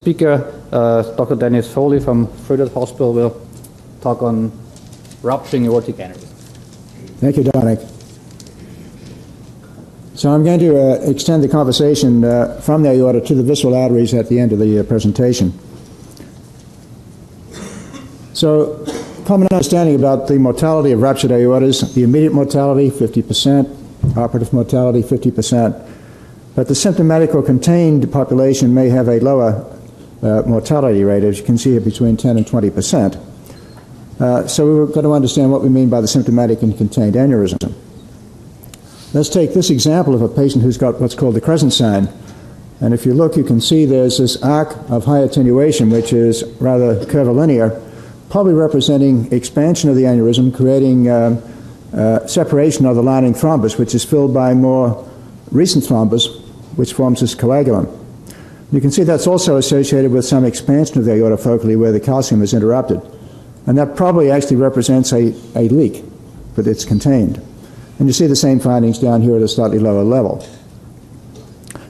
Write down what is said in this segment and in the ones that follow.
Speaker, Dr. Dennis Foley from Frederick Hospital, will talk on rupturing aortic aneurysm. Thank you, Dominic. So I'm going to extend the conversation from the aorta to the visceral arteries at the end of the presentation. So, common understanding about the mortality of ruptured aortas: the immediate mortality, 50%, operative mortality, 50%. But the symptomatic or contained population may have a lower mortality rate, as you can see here, between 10 and 20%. So we've got to understand what we mean by the symptomatic and contained aneurysm. Let's take this example of a patient who's got what's called the crescent sign. And if you look, you can see there's this arc of high attenuation, which is rather curvilinear, probably representing expansion of the aneurysm, creating separation of the lining thrombus, which is filled by more recent thrombus, which forms this coagulum. You can see that's also associated with some expansion of the aorta focally where the calcium is interrupted. And that probably actually represents a leak, but it's contained. And you see the same findings down here at a slightly lower level.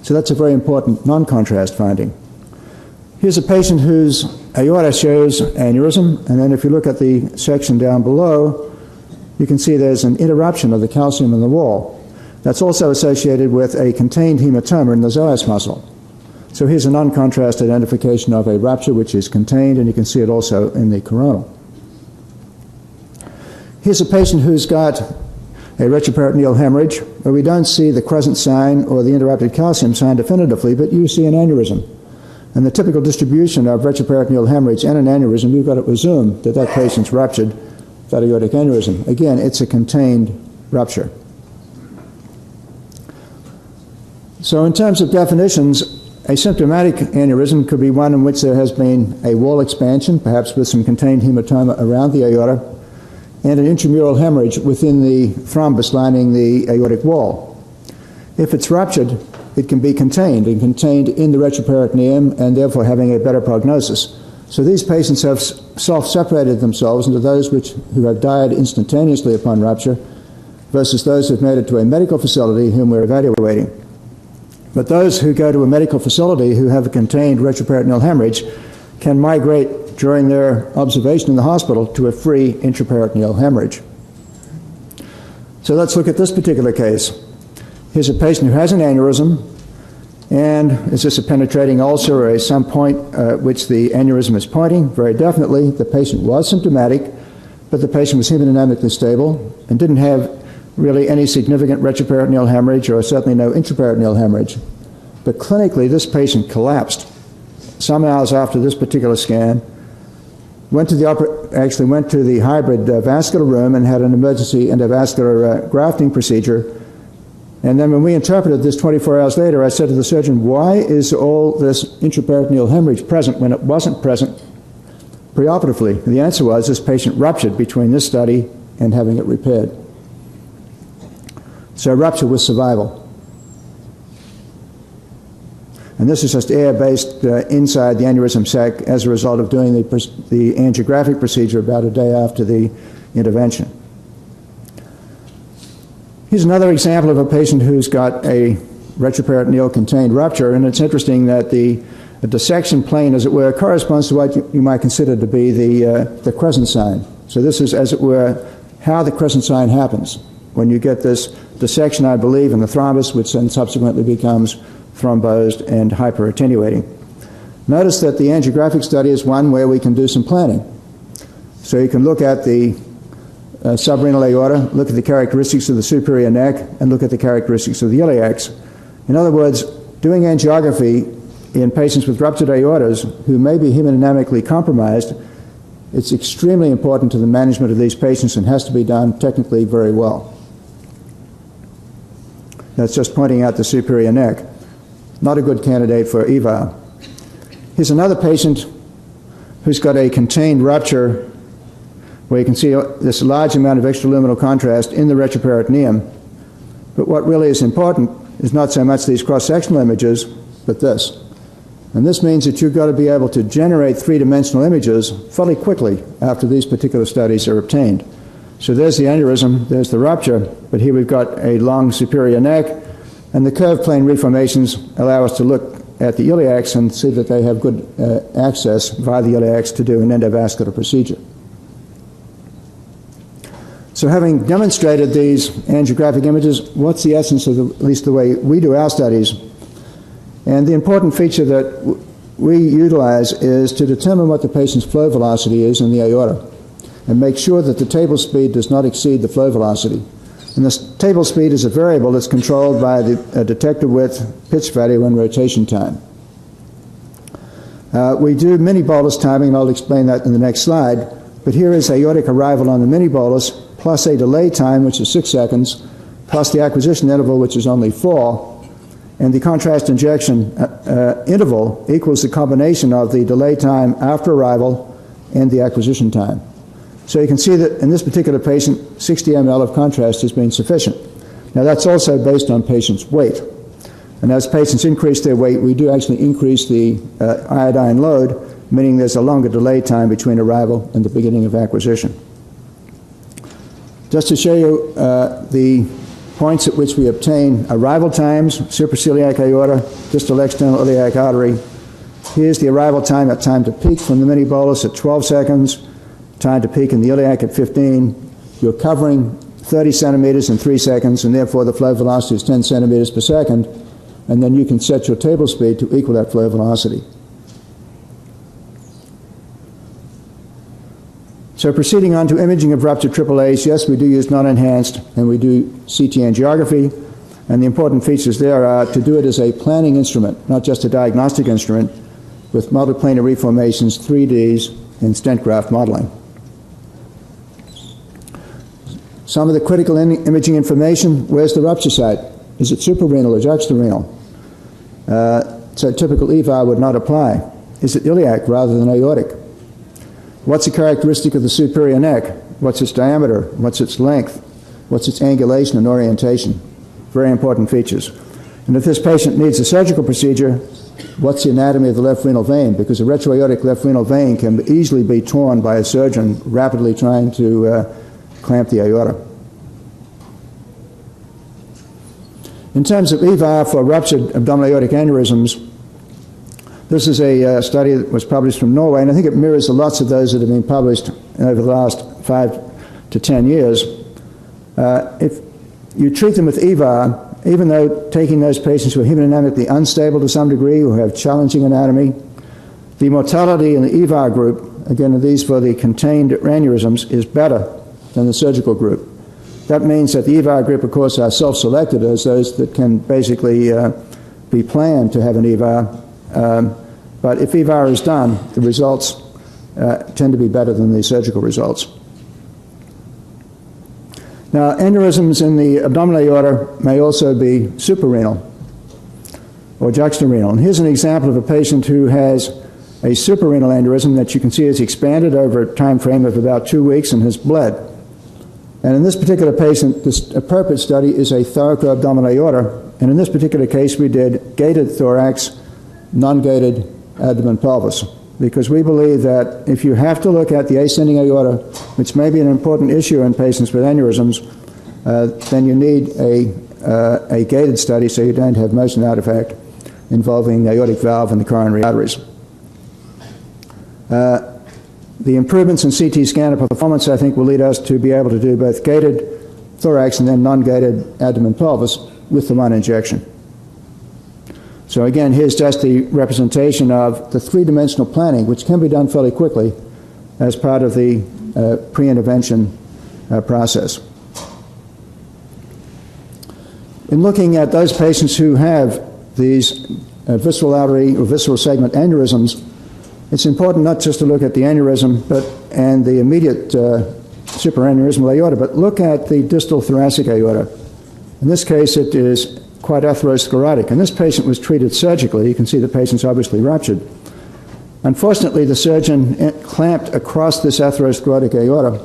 So that's a very important non-contrast finding. Here's a patient whose aorta shows aneurysm, and then if you look at the section down below, you can see there's an interruption of the calcium in the wall. That's also associated with a contained hematoma in the psoas muscle. So here's a non-contrast identification of a rupture which is contained, and you can see it also in the coronal. Here's a patient who's got a retroperitoneal hemorrhage, where we don't see the crescent sign or the interrupted calcium sign definitively, but you see an aneurysm. And the typical distribution of retroperitoneal hemorrhage and an aneurysm, you've got to assume that that patient's ruptured that aortic aneurysm. Again, it's a contained rupture. So in terms of definitions, a symptomatic aneurysm could be one in which there has been a wall expansion, perhaps with some contained hematoma around the aorta, and an intramural hemorrhage within the thrombus lining the aortic wall. If it's ruptured, it can be contained in the retroperitoneum, and therefore having a better prognosis. So these patients have self-separated themselves into those who have died instantaneously upon rupture versus those who have made it to a medical facility whom we're evaluating. But those who go to a medical facility who have a contained retroperitoneal hemorrhage can migrate during their observation in the hospital to a free intraperitoneal hemorrhage. So let's look at this particular case. Here's a patient who has an aneurysm, and is this a penetrating ulcer or some point which the aneurysm is pointing? Very definitely. The patient was symptomatic, but the patient was hemodynamically stable and didn't have really any significant retroperitoneal hemorrhage, or certainly no intraperitoneal hemorrhage. But clinically, this patient collapsed some hours after this particular scan, went to the hybrid vascular room and had an emergency endovascular grafting procedure. And then when we interpreted this 24 hours later, I said to the surgeon, why is all this intraperitoneal hemorrhage present when it wasn't present preoperatively? And the answer was this patient ruptured between this study and having it repaired. So rupture with survival. And this is just air-based inside the aneurysm sac as a result of doing the angiographic procedure about a day after the intervention. Here's another example of a patient who's got a retroperitoneal contained rupture, and it's interesting that the dissection plane, as it were, corresponds to what you might consider to be the crescent sign. So this is, as it were, how the crescent sign happens. When you get this dissection, I believe, in the thrombus, which then subsequently becomes thrombosed and hyperattenuating. Notice that the angiographic study is one where we can do some planning. So you can look at the subrenal aorta, look at the characteristics of the superior neck, and look at the characteristics of the iliacs. In other words, doing angiography in patients with ruptured aortas who may be hemodynamically compromised, it's extremely important to the management of these patients and has to be done technically very well. That's just pointing out the superior neck. Not a good candidate for eval. Here's another patient who's got a contained rupture where you can see this large amount of extraluminal contrast in the retroperitoneum. But what really is important is not so much these cross-sectional images, but this. And this means that you've got to be able to generate three-dimensional images fairly quickly after these particular studies are obtained. So there's the aneurysm, there's the rupture, but here we've got a long superior neck, and the curved plane reformations allow us to look at the iliacs and see that they have good access via the iliacs to do an endovascular procedure. So having demonstrated these angiographic images, what's the essence of at least the way we do our studies? And the important feature that we utilize is to determine what the patient's flow velocity is in the aorta and make sure that the table speed does not exceed the flow velocity. And this table speed is a variable that's controlled by the detector width, pitch value, and rotation time. We do mini bolus timing, and I'll explain that in the next slide. But here is aortic arrival on the mini bolus, plus a delay time, which is 6 seconds, plus the acquisition interval, which is only 4. And the contrast injection interval equals the combination of the delay time after arrival and the acquisition time. So you can see that in this particular patient, 60 ml of contrast has been sufficient. Now that's also based on patient's weight. And as patients increase their weight, we do actually increase the iodine load, meaning there's a longer delay time between arrival and the beginning of acquisition. Just to show you the points at which we obtain arrival times, supraceliac aorta, distal external iliac artery. Here's the arrival time at time to peak from the mini bolus at 12 seconds, time to peak in the iliac at 15. You're covering 30 centimeters in 3 seconds, and therefore the flow velocity is 10 centimeters per second, and then you can set your table speed to equal that flow velocity. So proceeding on to imaging of ruptured AAAs, yes, we do use non-enhanced, and we do CT angiography, and the important features there are to do it as a planning instrument, not just a diagnostic instrument, with multiplanar reformations, 3Ds, and stent graft modeling. Some of the critical imaging information: where's the rupture site? Is it suprarenal or juxtarenal? So typical EVAR would not apply. Is it iliac rather than aortic? What's the characteristic of the superior neck? What's its diameter? What's its length? What's its angulation and orientation? Very important features. And if this patient needs a surgical procedure, what's the anatomy of the left renal vein? Because a retroaortic left renal vein can easily be torn by a surgeon rapidly trying to clamp the aorta. In terms of EVAR for ruptured abdominal aortic aneurysms, this is a study that was published from Norway, and I think it mirrors lots of those that have been published over the last 5 to 10 years. If you treat them with EVAR, even though taking those patients who are hemodynamically unstable to some degree, who have challenging anatomy, the mortality in the EVAR group, again these for the contained aneurysms, is better than the surgical group. That means that the EVAR group, of course, are self-selected as those that can basically be planned to have an EVAR. But if EVAR is done, the results tend to be better than the surgical results. Now, aneurysms in the abdominal aorta may also be suprarenal or juxtarenal. And here's an example of a patient who has a suprarenal aneurysm that you can see has expanded over a time frame of about 2 weeks and has bled. And in this particular patient, this appropriate study is a thoracoabdominal aorta. And in this particular case, we did gated thorax, non-gated abdomen pelvis, because we believe that if you have to look at the ascending aorta, which may be an important issue in patients with aneurysms, then you need a gated study so you don't have motion artifact involving the aortic valve and the coronary arteries. The improvements in CT scanner performance, I think, will lead us to be able to do both gated thorax and then non-gated abdomen pelvis with the one injection. So again, here's just the representation of the three-dimensional planning, which can be done fairly quickly as part of the pre-intervention process. In looking at those patients who have these visceral artery or visceral segment aneurysms, it's important not just to look at the aneurysm and the immediate superaneurysmal aorta, but look at the distal thoracic aorta. In this case, it is quite atherosclerotic, and this patient was treated surgically. You can see the patient's obviously ruptured. Unfortunately, the surgeon clamped across this atherosclerotic aorta,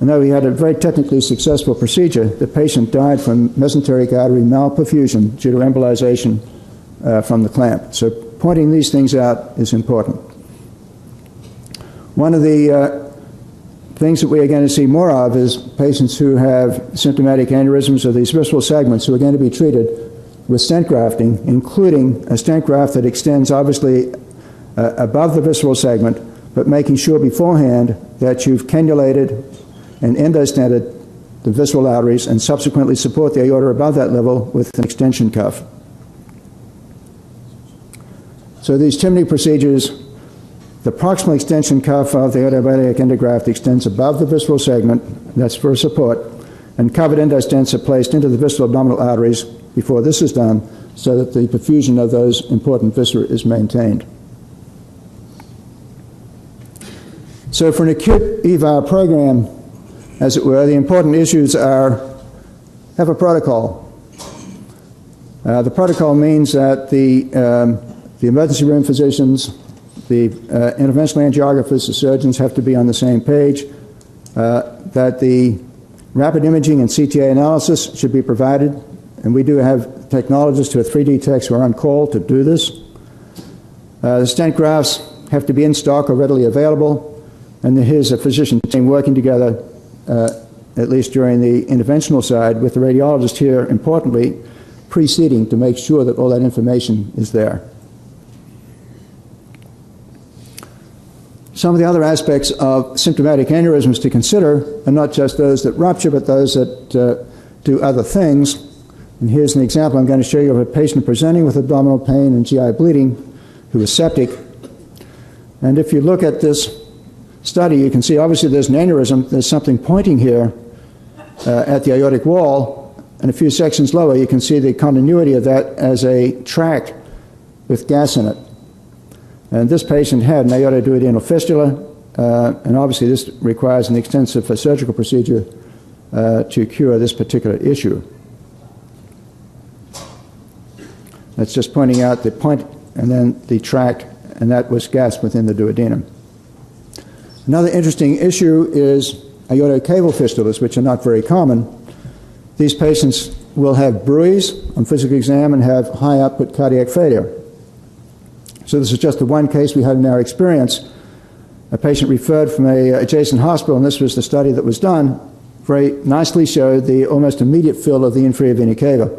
and though he had a very technically successful procedure, the patient died from mesenteric artery malperfusion due to embolization from the clamp. So pointing these things out is important. One of the things that we are going to see more of is patients who have symptomatic aneurysms of these visceral segments who are going to be treated with stent grafting, including a stent graft that extends obviously above the visceral segment, but making sure beforehand that you've cannulated and endostented the visceral arteries and subsequently support the aorta above that level with an extension cuff. So these TIMNI procedures, the proximal extension cuff of the aortobiletic endograft extends above the visceral segment, that's for support, and covered endostents are placed into the visceral abdominal arteries before this is done so that the perfusion of those important viscera is maintained. So for an acute EVAR program, as it were, the important issues are have a protocol. The protocol means that the emergency room physicians, the interventional angiographers, the surgeons have to be on the same page, that the rapid imaging and CTA analysis should be provided, and we do have technologists who are 3D techs who are on call to do this. The stent grafts have to be in stock or readily available, and here's a physician team working together, at least during the interventional side, with the radiologist here, importantly, preceding to make sure that all that information is there. Some of the other aspects of symptomatic aneurysms to consider are not just those that rupture, but those that do other things. And here's an example I'm going to show you of a patient presenting with abdominal pain and GI bleeding who is septic. And if you look at this study, you can see obviously there's an aneurysm. There's something pointing here at the aortic wall, and a few sections lower you can see the continuity of that as a tract with gas in it. And this patient had an aortoduodenal fistula, and obviously this requires an extensive surgical procedure to cure this particular issue. That's just pointing out the point and then the tract, and that was gas within the duodenum. Another interesting issue is aortocaval fistulas, which are not very common. These patients will have bruits on physical exam and have high output cardiac failure. So this is just the one case we had in our experience. A patient referred from an adjacent hospital, and this was the study that was done, very nicely showed the almost immediate fill of the inferior vena cava.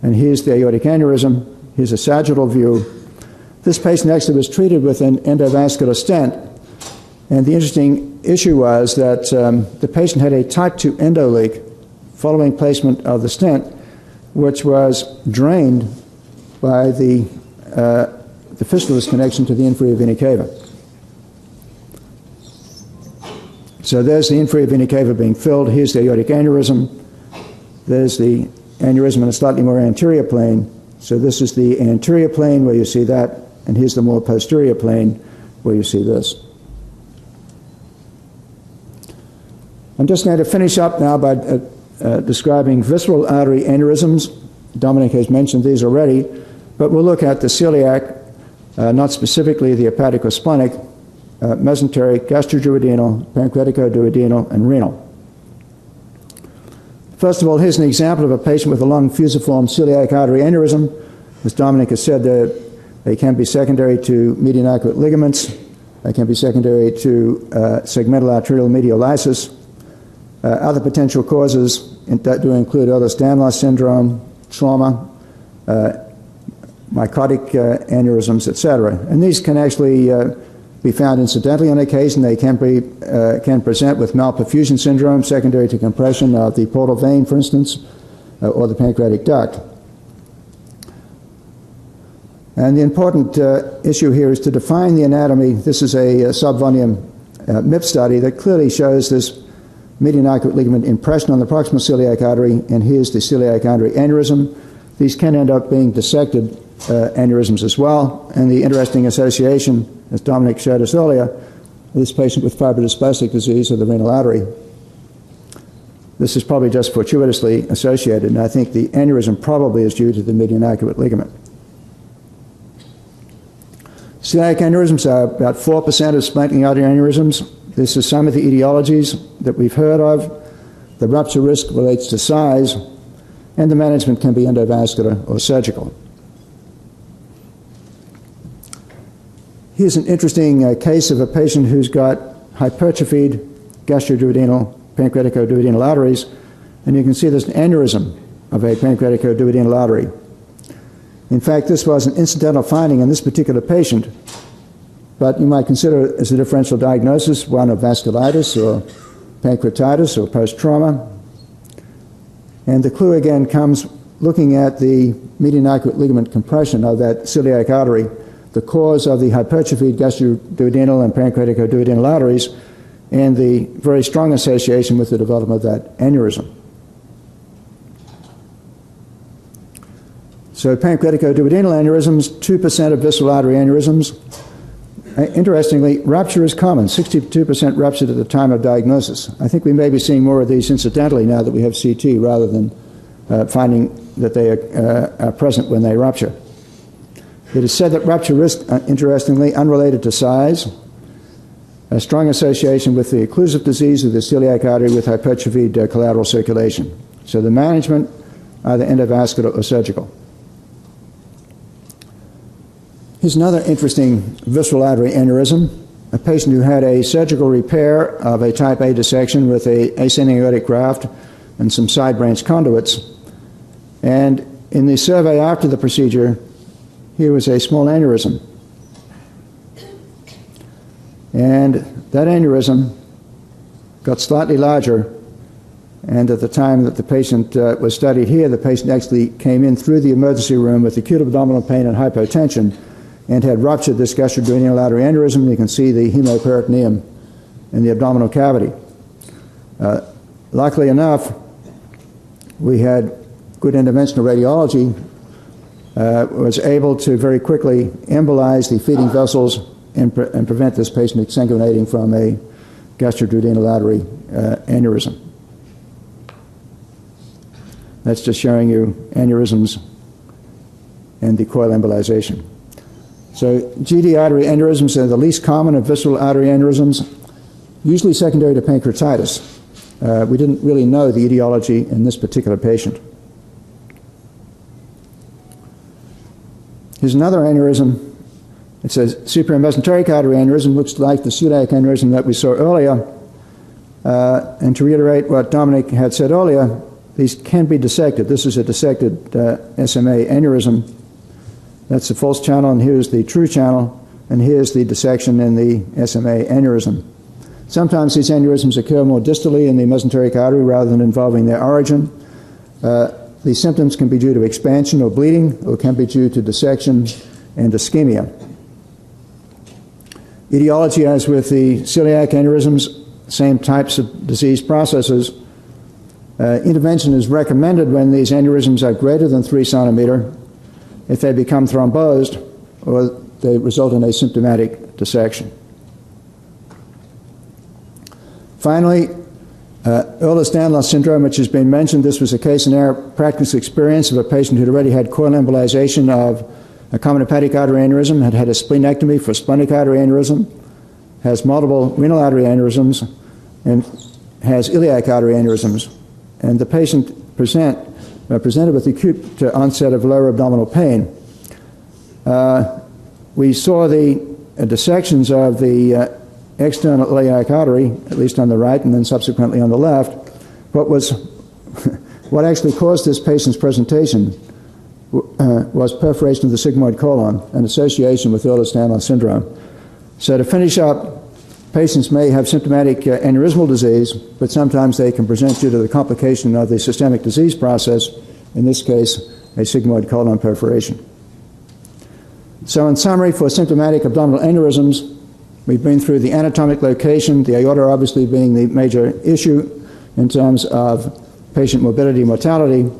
And here's the aortic aneurysm. Here's a sagittal view. This patient actually was treated with an endovascular stent. And the interesting issue was that the patient had a type 2 endoleak following placement of the stent, which was drained by the fistula's connection to the inferior vena cava. So there's the inferior vena cava being filled. Here's the aortic aneurysm. There's the aneurysm in a slightly more anterior plane. So this is the anterior plane where you see that, and here's the more posterior plane where you see this. I'm just going to finish up now by describing visceral artery aneurysms. Dominic has mentioned these already, but we'll look at the celiac, not specifically the hepatic or splenic, mesenteric, gastroduodenal, pancreaticoduodenal, and renal. First of all, here's an example of a patient with a long fusiform celiac artery aneurysm. As Dominic has said, they can be secondary to median arcuate ligaments. They can be secondary to segmental arterial medial lysis. Other potential causes that do include Ehlers-Danlos syndrome, trauma, mycotic aneurysms, etc. And these can actually be found incidentally on occasion. They can present with malperfusion syndrome secondary to compression of the portal vein, for instance, or the pancreatic duct. And the important issue here is to define the anatomy. This is a subvolume MIP study that clearly shows this median arcuate ligament impression on the proximal celiac artery, and here's the celiac artery aneurysm. These can end up being dissected aneurysms as well, and the interesting association, as Dominic showed us earlier, this patient with fibrodysplastic disease of the renal artery. This is probably just fortuitously associated, and I think the aneurysm probably is due to the median arcuate ligament. Celiac aneurysms are about 4% of splenic artery aneurysms. This is some of the etiologies that we've heard of. The rupture risk relates to size, and the management can be endovascular or surgical. Here's an interesting case of a patient who's got hypertrophied gastroduodenal, pancreaticoduodenal arteries, and you can see there's an aneurysm of a pancreaticoduodenal artery. In fact, this was an incidental finding in this particular patient, but you might consider it as a differential diagnosis, one of vasculitis or pancreatitis or post-trauma. And the clue again comes looking at the median arcuate ligament compression of that celiac artery, the cause of the hypertrophied gastroduodenal and pancreaticoduodenal arteries, and the very strong association with the development of that aneurysm. So pancreaticoduodenal aneurysms, 2% of visceral artery aneurysms. Interestingly, rupture is common, 62% ruptured at the time of diagnosis. I think we may be seeing more of these incidentally now that we have CT rather than finding that they are present when they rupture. It is said that rupture risk, interestingly, unrelated to size, a strong association with the occlusive disease of the celiac artery with hypertrophied collateral circulation. So the management, either endovascular or surgical. Here's another interesting visceral artery aneurysm, a patient who had a surgical repair of a type A dissection with a ascending aortic graft and some side branch conduits. And in the survey after the procedure, here was a small aneurysm. And that aneurysm got slightly larger, and at the time that the patient was studied here, the patient actually came in through the emergency room with acute abdominal pain and hypotension and had ruptured this gastroduodenal artery aneurysm. You can see the hemoperitoneum in the abdominal cavity. Luckily enough, we had good interventional radiology, was able to very quickly embolize the feeding vessels and prevent this patient exsanguinating from a gastroduodenal artery aneurysm. That's just showing you aneurysms and the coil embolization. So GD artery aneurysms are the least common of visceral artery aneurysms, usually secondary to pancreatitis. We didn't really know the etiology in this particular patient. Here's another aneurysm. It's a superior mesenteric artery aneurysm, looks like the celiac aneurysm that we saw earlier. And to reiterate what Dominic had said earlier, these can be dissected. This is a dissected SMA aneurysm. That's the false channel, and here's the true channel, and here's the dissection in the SMA aneurysm. Sometimes these aneurysms occur more distally in the mesenteric artery rather than involving their origin. The symptoms can be due to expansion or bleeding, or can be due to dissection and ischemia. Etiology, as with the celiac aneurysms, same types of disease processes. Intervention is recommended when these aneurysms are greater than 3 centimeter, if they become thrombosed, or they result in a symptomatic dissection. Finally, Ehlers-Danlos syndrome, which has been mentioned. This was a case in our practice experience of a patient who'd already had coil embolization of a common hepatic artery aneurysm, had had a splenectomy for splenic artery aneurysm, has multiple renal artery aneurysms, and has iliac artery aneurysms. And the patient presented with acute onset of lower abdominal pain. We saw the dissections of the external iliac artery, at least on the right, and then subsequently on the left. What actually caused this patient's presentation was perforation of the sigmoid colon, an association with Ehlers-Danlos syndrome. So to finish up, patients may have symptomatic aneurysmal disease, but sometimes they can present due to the complication of the systemic disease process, in this case, a sigmoid colon perforation. So in summary, for symptomatic abdominal aneurysms, we've been through the anatomic location, the aorta obviously being the major issue in terms of patient morbidity and mortality,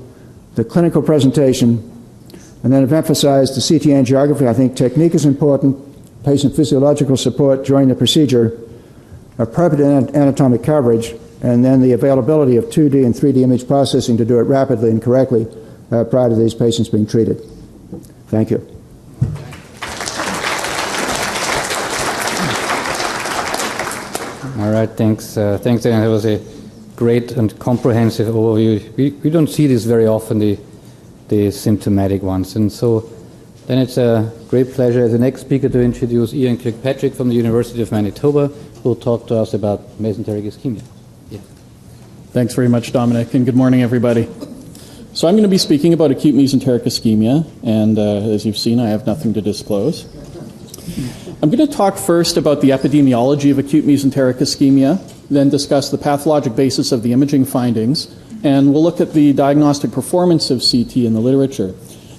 the clinical presentation, and then I've emphasized the CT angiography. I think technique is important, patient physiological support during the procedure, appropriate anatomic coverage, and then the availability of 2D and 3D image processing to do it rapidly and correctly prior to these patients being treated. Thank you. All right, thanks. Thanks, Dan. That was a great and comprehensive overview. We don't see this very often, the symptomatic ones. And so then it's a great pleasure as the next speaker to introduce Ian Kirkpatrick from the University of Manitoba, who will talk to us about mesenteric ischemia. Yeah. Thanks very much, Dominic, and good morning, everybody. So I'm going to be speaking about acute mesenteric ischemia, and as you've seen, I have nothing to disclose. I'm going to talk first about the epidemiology of acute mesenteric ischemia, then discuss the pathologic basis of the imaging findings, and we'll look at the diagnostic performance of CT in the literature.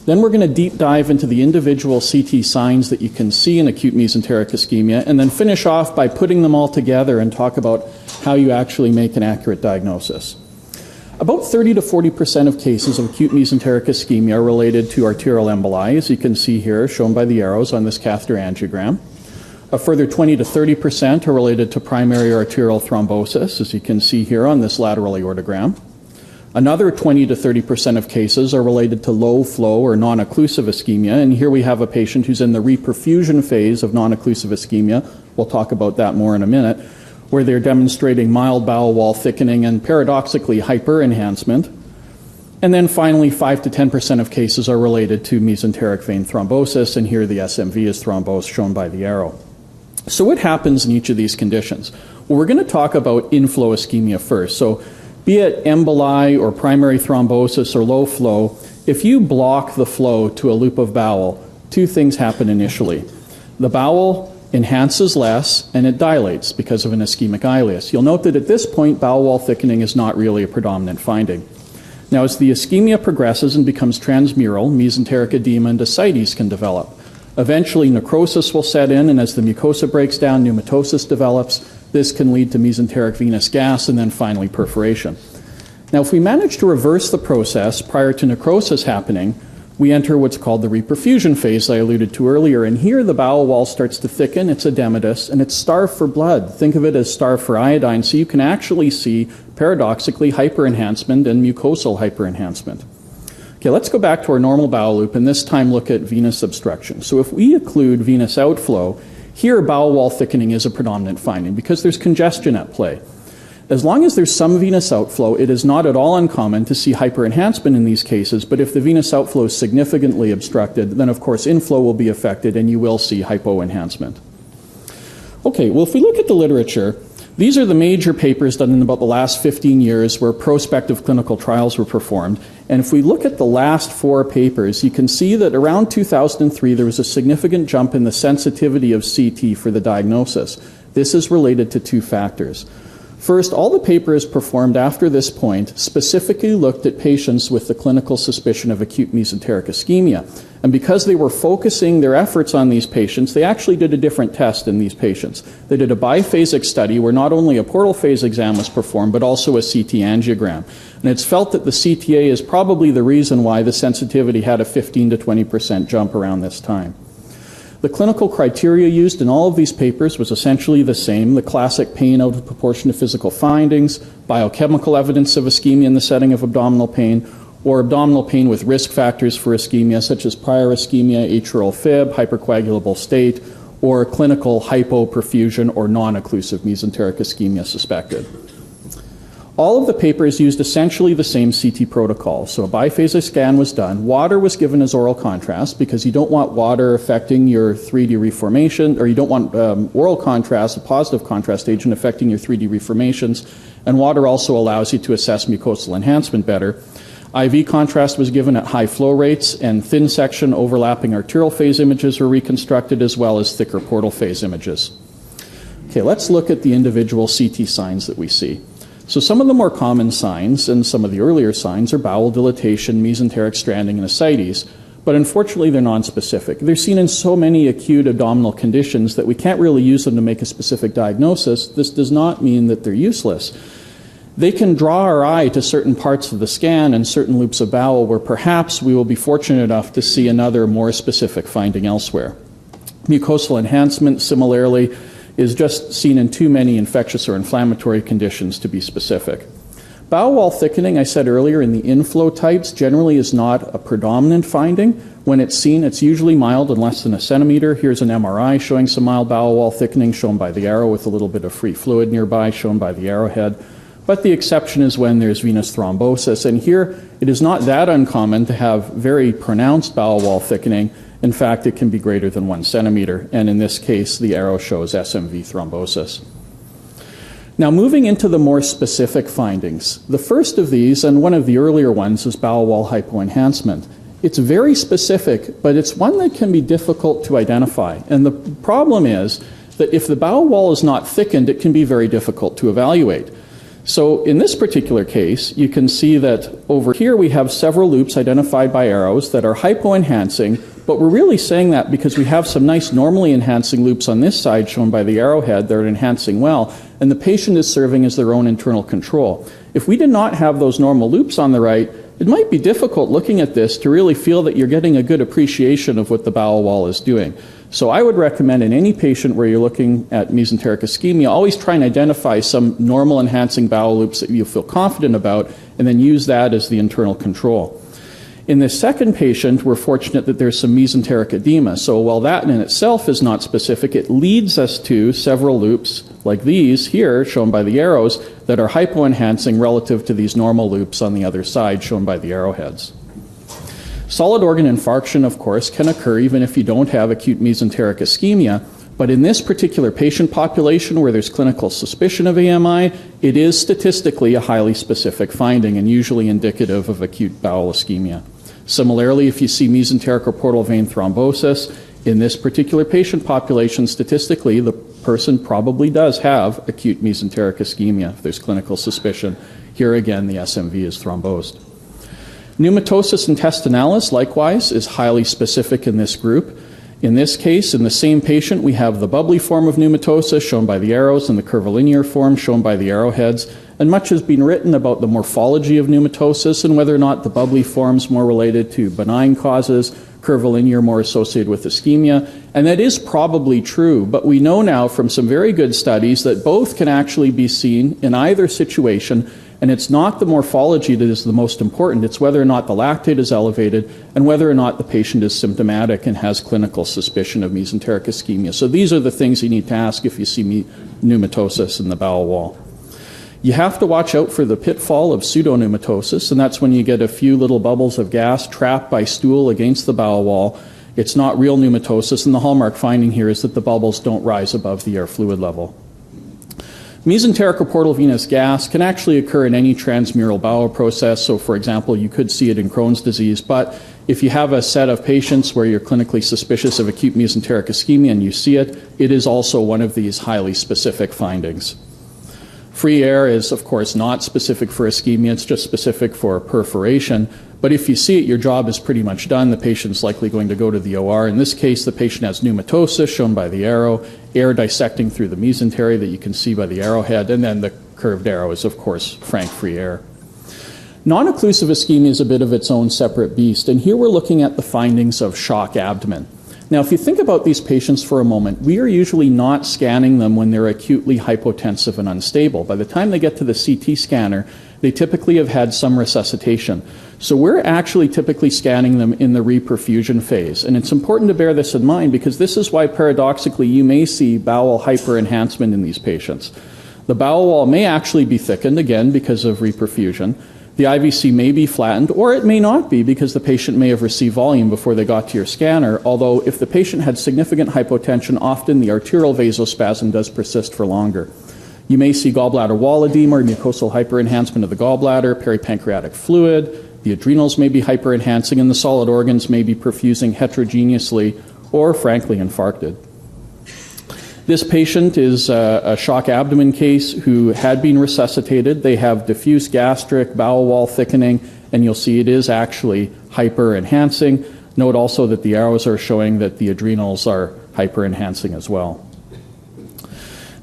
Then we're going to deep dive into the individual CT signs that you can see in acute mesenteric ischemia, and then finish off by putting them all together and talk about how you actually make an accurate diagnosis. About 30 to 40% of cases of acute mesenteric ischemia are related to arterial emboli, as you can see here, shown by the arrows on this catheter angiogram. A further 20 to 30% are related to primary arterial thrombosis, as you can see here on this lateral aortogram. Another 20 to 30% of cases are related to low flow or non-occlusive ischemia, and here we have a patient who's in the reperfusion phase of non-occlusive ischemia. We'll talk about that more in a minute, where they're demonstrating mild bowel wall thickening and paradoxically hyperenhancement. And then finally, 5 to 10% of cases are related to mesenteric vein thrombosis, and here the SMV is thrombosed, shown by the arrow. So what happens in each of these conditions? Well, we're going to talk about inflow ischemia first. So be it emboli or primary thrombosis or low flow, if you block the flow to a loop of bowel, two things happen initially. The bowel enhances less and it dilates because of an ischemic ileus. You'll note that at this point, bowel wall thickening is not really a predominant finding. Now, as the ischemia progresses and becomes transmural, mesenteric edema and ascites can develop. Eventually, necrosis will set in, and as the mucosa breaks down, pneumatosis develops. This can lead to mesenteric venous gas and then finally perforation. Now, if we manage to reverse the process prior to necrosis happening, we enter what's called the reperfusion phase I alluded to earlier, and here the bowel wall starts to thicken, it's edematous, and it's starved for blood. Think of it as starved for iodine, so you can actually see, paradoxically, hyperenhancement and mucosal hyperenhancement. Okay, let's go back to our normal bowel loop, and this time look at venous obstruction. So if we occlude venous outflow, here bowel wall thickening is a predominant finding because there's congestion at play. As long as there's some venous outflow, it is not at all uncommon to see hyperenhancement in these cases, but if the venous outflow is significantly obstructed, then of course inflow will be affected and you will see hypoenhancement. Okay, well, if we look at the literature, these are the major papers done in about the last 15 years where prospective clinical trials were performed. And if we look at the last 4 papers, you can see that around 2003 there was a significant jump in the sensitivity of CT for the diagnosis. This is related to 2 factors. First, all the papers performed after this point specifically looked at patients with the clinical suspicion of acute mesenteric ischemia. And because they were focusing their efforts on these patients, they actually did a different test in these patients. They did a biphasic study where not only a portal phase exam was performed, but also a CT angiogram. And it's felt that the CTA is probably the reason why the sensitivity had a 15 to 20% jump around this time. The clinical criteria used in all of these papers was essentially the same: the classic pain out of proportion to physical findings, biochemical evidence of ischemia in the setting of abdominal pain, or abdominal pain with risk factors for ischemia such as prior ischemia, atrial fib, hypercoagulable state, or clinical hypoperfusion or non-occlusive mesenteric ischemia suspected. All of the papers used essentially the same CT protocol. So a biphasic scan was done. Water was given as oral contrast because you don't want water affecting your 3D reformation, or you don't want oral contrast, a positive contrast agent, affecting your 3D reformations. And water also allows you to assess mucosal enhancement better. IV contrast was given at high flow rates, and thin section overlapping arterial phase images were reconstructed, as well as thicker portal phase images. Okay, let's look at the individual CT signs that we see. So some of the more common signs and some of the earlier signs are bowel dilatation, mesenteric stranding, and ascites, but unfortunately they're nonspecific. They're seen in so many acute abdominal conditions that we can't really use them to make a specific diagnosis. This does not mean that they're useless. They can draw our eye to certain parts of the scan and certain loops of bowel where perhaps we will be fortunate enough to see another more specific finding elsewhere. Mucosal enhancement, similarly, is just seen in too many infectious or inflammatory conditions to be specific. Bowel wall thickening, I said earlier, in the inflow types generally is not a predominant finding. When it's seen, it's usually mild and less than a centimeter. Here's an MRI showing some mild bowel wall thickening, shown by the arrow, with a little bit of free fluid nearby, shown by the arrowhead. But the exception is when there's venous thrombosis. And here, it is not that uncommon to have very pronounced bowel wall thickening. In fact, it can be greater than 1 centimeter. And in this case, the arrow shows SMV thrombosis. Now, moving into the more specific findings. The first of these, and one of the earlier ones, is bowel wall hypoenhancement. It's very specific, but it's one that can be difficult to identify. And the problem is that if the bowel wall is not thickened, it can be very difficult to evaluate. So in this particular case, you can see that over here we have several loops identified by arrows that are hypoenhancing, but we're really saying that because we have some nice normally enhancing loops on this side shown by the arrowhead that are enhancing well, and the patient is serving as their own internal control. If we did not have those normal loops on the right, it might be difficult looking at this to really feel that you're getting a good appreciation of what the bowel wall is doing. So I would recommend in any patient where you're looking at mesenteric ischemia, always try and identify some normal enhancing bowel loops that you feel confident about, and then use that as the internal control. In this second patient, we're fortunate that there's some mesenteric edema. So while that in itself is not specific, it leads us to several loops like these here, shown by the arrows, that are hypoenhancing relative to these normal loops on the other side, shown by the arrowheads. Solid organ infarction, of course, can occur even if you don't have acute mesenteric ischemia, but in this particular patient population where there's clinical suspicion of AMI, it is statistically a highly specific finding and usually indicative of acute bowel ischemia. Similarly, if you see mesenteric or portal vein thrombosis, in this particular patient population, statistically, the person probably does have acute mesenteric ischemia if there's clinical suspicion. Here again, the SMV is thrombosed. Pneumatosis intestinalis, likewise, is highly specific in this group. In this case, in the same patient, we have the bubbly form of pneumatosis shown by the arrows and the curvilinear form shown by the arrowheads. And much has been written about the morphology of pneumatosis and whether or not the bubbly form's more related to benign causes, curvilinear more associated with ischemia. And that is probably true, but we know now from some very good studies that both can actually be seen in either situation. And it's not the morphology that is the most important, it's whether or not the lactate is elevated and whether or not the patient is symptomatic and has clinical suspicion of mesenteric ischemia. So these are the things you need to ask if you see pneumatosis in the bowel wall. You have to watch out for the pitfall of pseudopneumatosis, and that's when you get a few little bubbles of gas trapped by stool against the bowel wall. It's not real pneumatosis, and the hallmark finding here is that the bubbles don't rise above the air fluid level. Mesenteric or portal venous gas can actually occur in any transmural bowel process. So, for example, you could see it in Crohn's disease. But if you have a set of patients where you're clinically suspicious of acute mesenteric ischemia and you see it, it is also one of these highly specific findings. Free air is, of course, not specific for ischemia. It's just specific for perforation. But if you see it, your job is pretty much done. The patient's likely going to go to the OR. In this case, the patient has pneumatosis, shown by the arrow, air dissecting through the mesentery that you can see by the arrowhead, and then the curved arrow is, of course, frank free air. Non-occlusive ischemia is a bit of its own separate beast, and here we're looking at the findings of shock abdomen. Now, if you think about these patients for a moment, we are usually not scanning them when they're acutely hypotensive and unstable. By the time they get to the CT scanner, they typically have had some resuscitation. So we're actually typically scanning them in the reperfusion phase. And it's important to bear this in mind because this is why paradoxically you may see bowel hyperenhancement in these patients. The bowel wall may actually be thickened, again, because of reperfusion. The IVC may be flattened, or it may not be because the patient may have received volume before they got to your scanner, although if the patient had significant hypotension, often the arterial vasospasm does persist for longer. You may see gallbladder wall edema or mucosal hyperenhancement of the gallbladder, peripancreatic fluid, the adrenals may be hyperenhancing, and the solid organs may be perfusing heterogeneously or, frankly, infarcted. This patient is a shock abdomen case who had been resuscitated. They have diffuse gastric bowel wall thickening, and you'll see it is actually hyperenhancing. Note also that the arrows are showing that the adrenals are hyperenhancing as well.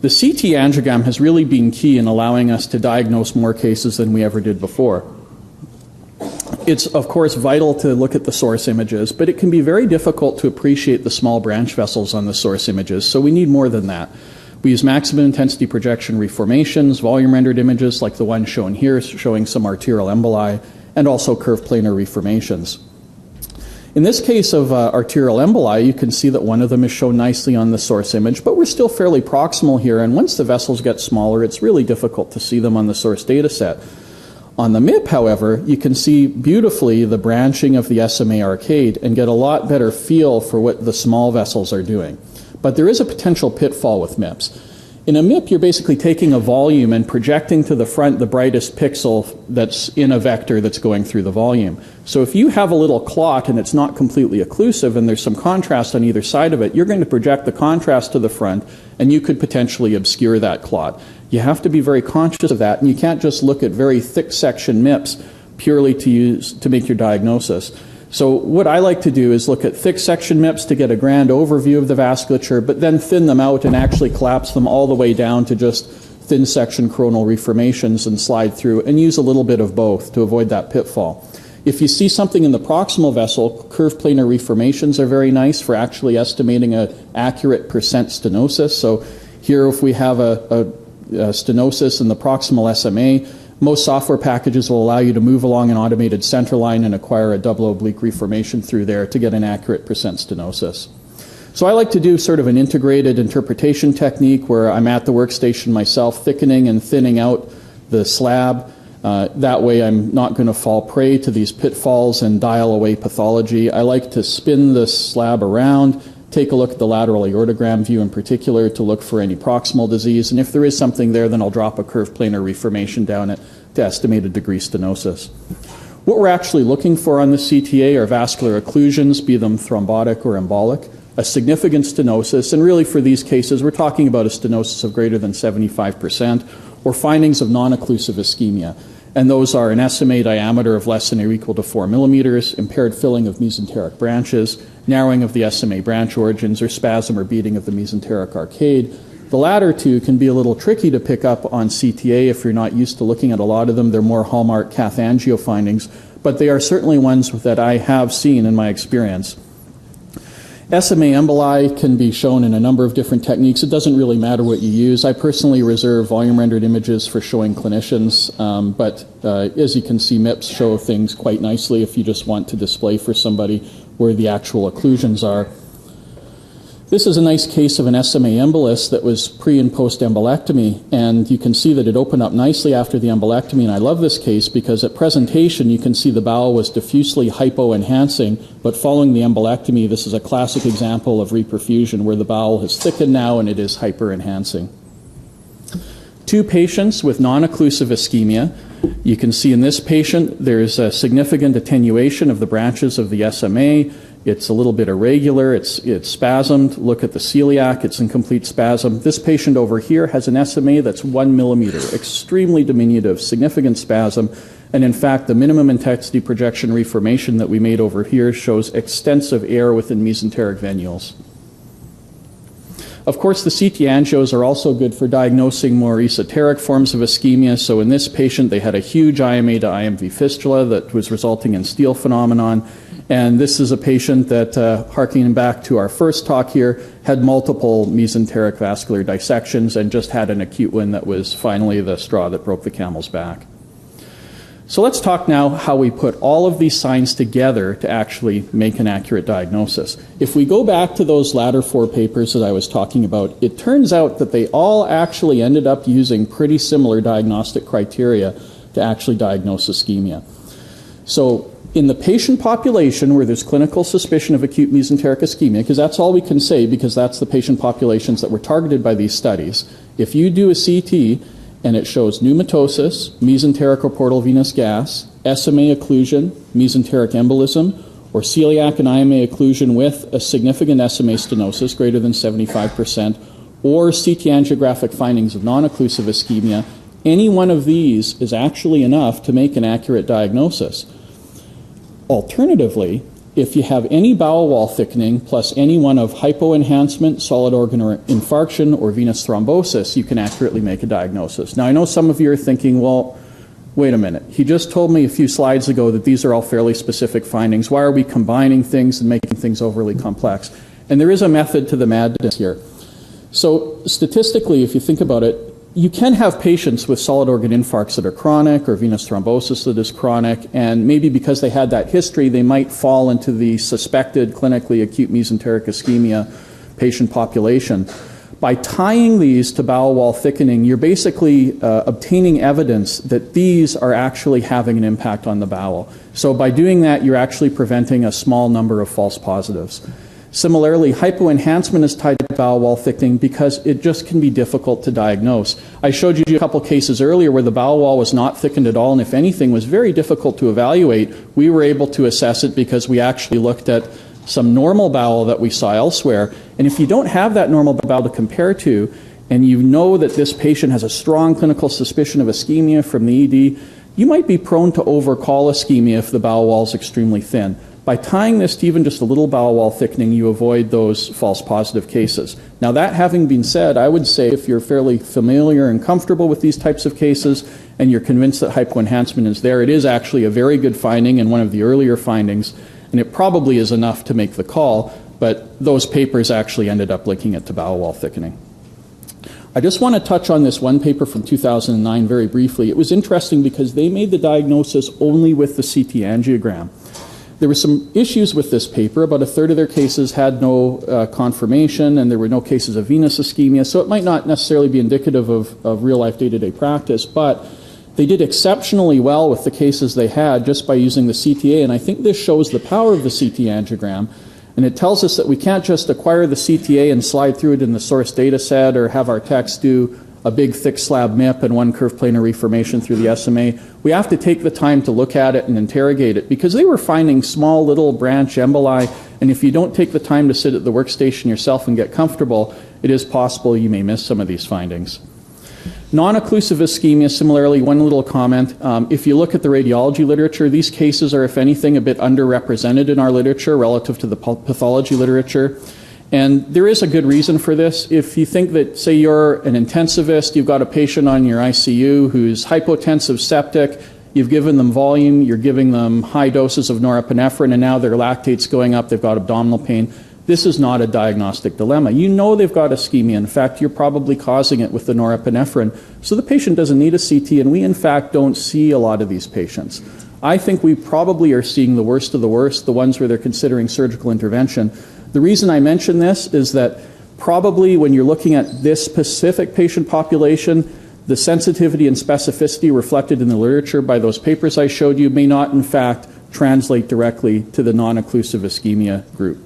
The CT angiogram has really been key in allowing us to diagnose more cases than we ever did before. It's, of course, vital to look at the source images, but it can be very difficult to appreciate the small branch vessels on the source images, so we need more than that. We use maximum intensity projection reformations, volume rendered images like the one shown here, showing some arterial emboli, and also curved planar reformations. In this case of arterial emboli, you can see that one of them is shown nicely on the source image, but we're still fairly proximal here, and once the vessels get smaller, it's really difficult to see them on the source data set. On the MIP, however, you can see beautifully the branching of the SMA arcade and get a lot better feel for what the small vessels are doing. But there is a potential pitfall with MIPS. In a MIP, you're basically taking a volume and projecting to the front the brightest pixel that's in a vector that's going through the volume. So if you have a little clot and it's not completely occlusive and there's some contrast on either side of it, you're going to project the contrast to the front and you could potentially obscure that clot. You have to be very conscious of that, and you can't just look at very thick section MIPs purely to make your diagnosis. So what I like to do is look at thick section MIPs to get a grand overview of the vasculature, but then thin them out and actually collapse them all the way down to just thin section coronal reformations and slide through, and use a little bit of both to avoid that pitfall. If you see something in the proximal vessel, curved planar reformations are very nice for actually estimating an accurate percent stenosis. So here if we have a stenosis in the proximal SMA, most software packages will allow you to move along an automated center line and acquire a double oblique reformation through there to get an accurate percent stenosis. So I like to do sort of an integrated interpretation technique where I'm at the workstation myself, thickening and thinning out the slab. That way I'm not going to fall prey to these pitfalls and dial away pathology. I like to spin the slab around, take a look at the lateral aortogram view in particular to look for any proximal disease, and if there is something there, then I'll drop a curved planar reformation down it to estimate a degree stenosis. What we're actually looking for on the CTA are vascular occlusions, be them thrombotic or embolic, a significant stenosis, and really for these cases we're talking about a stenosis of greater than 75%, or findings of non-occlusive ischemia. And those are an SMA diameter of less than or equal to 4 millimeters, impaired filling of mesenteric branches, narrowing of the SMA branch origins, or spasm or beating of the mesenteric arcade. The latter two can be a little tricky to pick up on CTA if you're not used to looking at a lot of them. They're more hallmark cath angio findings, but they are certainly ones that I have seen in my experience. SMA emboli can be shown in a number of different techniques. It doesn't really matter what you use. I personally reserve volume rendered images for showing clinicians, but as you can see, MIPs show things quite nicely if you just want to display for somebody where the actual occlusions are. This is a nice case of an SMA embolus that was pre and post embolectomy, and you can see that it opened up nicely after the embolectomy, and I love this case because at presentation you can see the bowel was diffusely hypoenhancing, but following the embolectomy this is a classic example of reperfusion where the bowel has thickened now and it is hyperenhancing. Two patients with non-occlusive ischemia. You can see in this patient there's a significant attenuation of the branches of the SMA. It's a little bit irregular, it's spasmed. Look at the celiac, it's in complete spasm. This patient over here has an SMA that's 1 millimeter, extremely diminutive, significant spasm. And in fact, the minimum intensity projection reformation that we made over here shows extensive air within mesenteric venules. Of course, the CT angios are also good for diagnosing more esoteric forms of ischemia. So in this patient, they had a huge IMA to IMV fistula that was resulting in Steele phenomenon. And this is a patient that, harkening back to our first talk here, had multiple mesenteric vascular dissections and just had an acute one that was finally the straw that broke the camel's back. So let's talk now how we put all of these signs together to actually make an accurate diagnosis. If we go back to those latter four papers that I was talking about, it turns out that they all actually ended up using pretty similar diagnostic criteria to actually diagnose ischemia. So in the patient population where there's clinical suspicion of acute mesenteric ischemia, because that's all we can say because that's the patient populations that were targeted by these studies, if you do a CT and it shows pneumatosis, mesenteric or portal venous gas, SMA occlusion, mesenteric embolism, or celiac and IMA occlusion with a significant SMA stenosis greater than 75%, or CT angiographic findings of non-occlusive ischemia, any one of these is actually enough to make an accurate diagnosis. Alternatively, if you have any bowel wall thickening plus any one of hypoenhancement, solid organ or infarction, or venous thrombosis, you can accurately make a diagnosis. Now, I know some of you are thinking, well, wait a minute. He just told me a few slides ago that these are all fairly specific findings. Why are we combining things and making things overly complex? And there is a method to the madness here. So statistically, if you think about it, you can have patients with solid organ infarcts that are chronic or venous thrombosis that is chronic, and maybe because they had that history, they might fall into the suspected clinically acute mesenteric ischemia patient population. By tying these to bowel wall thickening, you're basically obtaining evidence that these are actually having an impact on the bowel. So by doing that, you're actually preventing a small number of false positives. Similarly, hypoenhancement is tied to bowel wall thickening because it just can be difficult to diagnose. I showed you a couple cases earlier where the bowel wall was not thickened at all, and if anything, was very difficult to evaluate. We were able to assess it because we actually looked at some normal bowel that we saw elsewhere. And if you don't have that normal bowel to compare to, and you know that this patient has a strong clinical suspicion of ischemia from the ED, you might be prone to overcall ischemia if the bowel wall is extremely thin. By tying this to even just a little bowel wall thickening, you avoid those false positive cases. Now, that having been said, I would say if you're fairly familiar and comfortable with these types of cases and you're convinced that hypoenhancement is there, it is actually a very good finding and one of the earlier findings, and it probably is enough to make the call, but those papers actually ended up linking it to bowel wall thickening. I just want to touch on this one paper from 2009 very briefly. It was interesting because they made the diagnosis only with the CT angiogram. There were some issues with this paper. About a third of their cases had no confirmation, and there were no cases of venous ischemia, so it might not necessarily be indicative of real-life day-to-day practice, but they did exceptionally well with the cases they had just by using the CTA, and I think this shows the power of the CT angiogram, and it tells us that we can't just acquire the CTA and slide through it in the source data set or have our techs do a big thick slab MIP and one curved planar reformation through the SMA. We have to take the time to look at it and interrogate it because they were finding small little branch emboli, and if you don't take the time to sit at the workstation yourself and get comfortable, it is possible you may miss some of these findings. Non-occlusive ischemia, similarly, one little comment. If you look at the radiology literature, these cases are, if anything, a bit underrepresented in our literature relative to the pathology literature. And there is a good reason for this. If you think that, say, you're an intensivist, you've got a patient on your ICU who's hypotensive septic, you've given them volume, you're giving them high doses of norepinephrine, and now their lactate's going up, they've got abdominal pain, this is not a diagnostic dilemma. You know they've got ischemia. In fact, you're probably causing it with the norepinephrine. So the patient doesn't need a CT, and we, in fact, don't see a lot of these patients. I think we probably are seeing the worst of the worst, the ones where they're considering surgical intervention. The reason I mention this is that probably when you're looking at this specific patient population, the sensitivity and specificity reflected in the literature by those papers I showed you may not, in fact, translate directly to the non-occlusive ischemia group.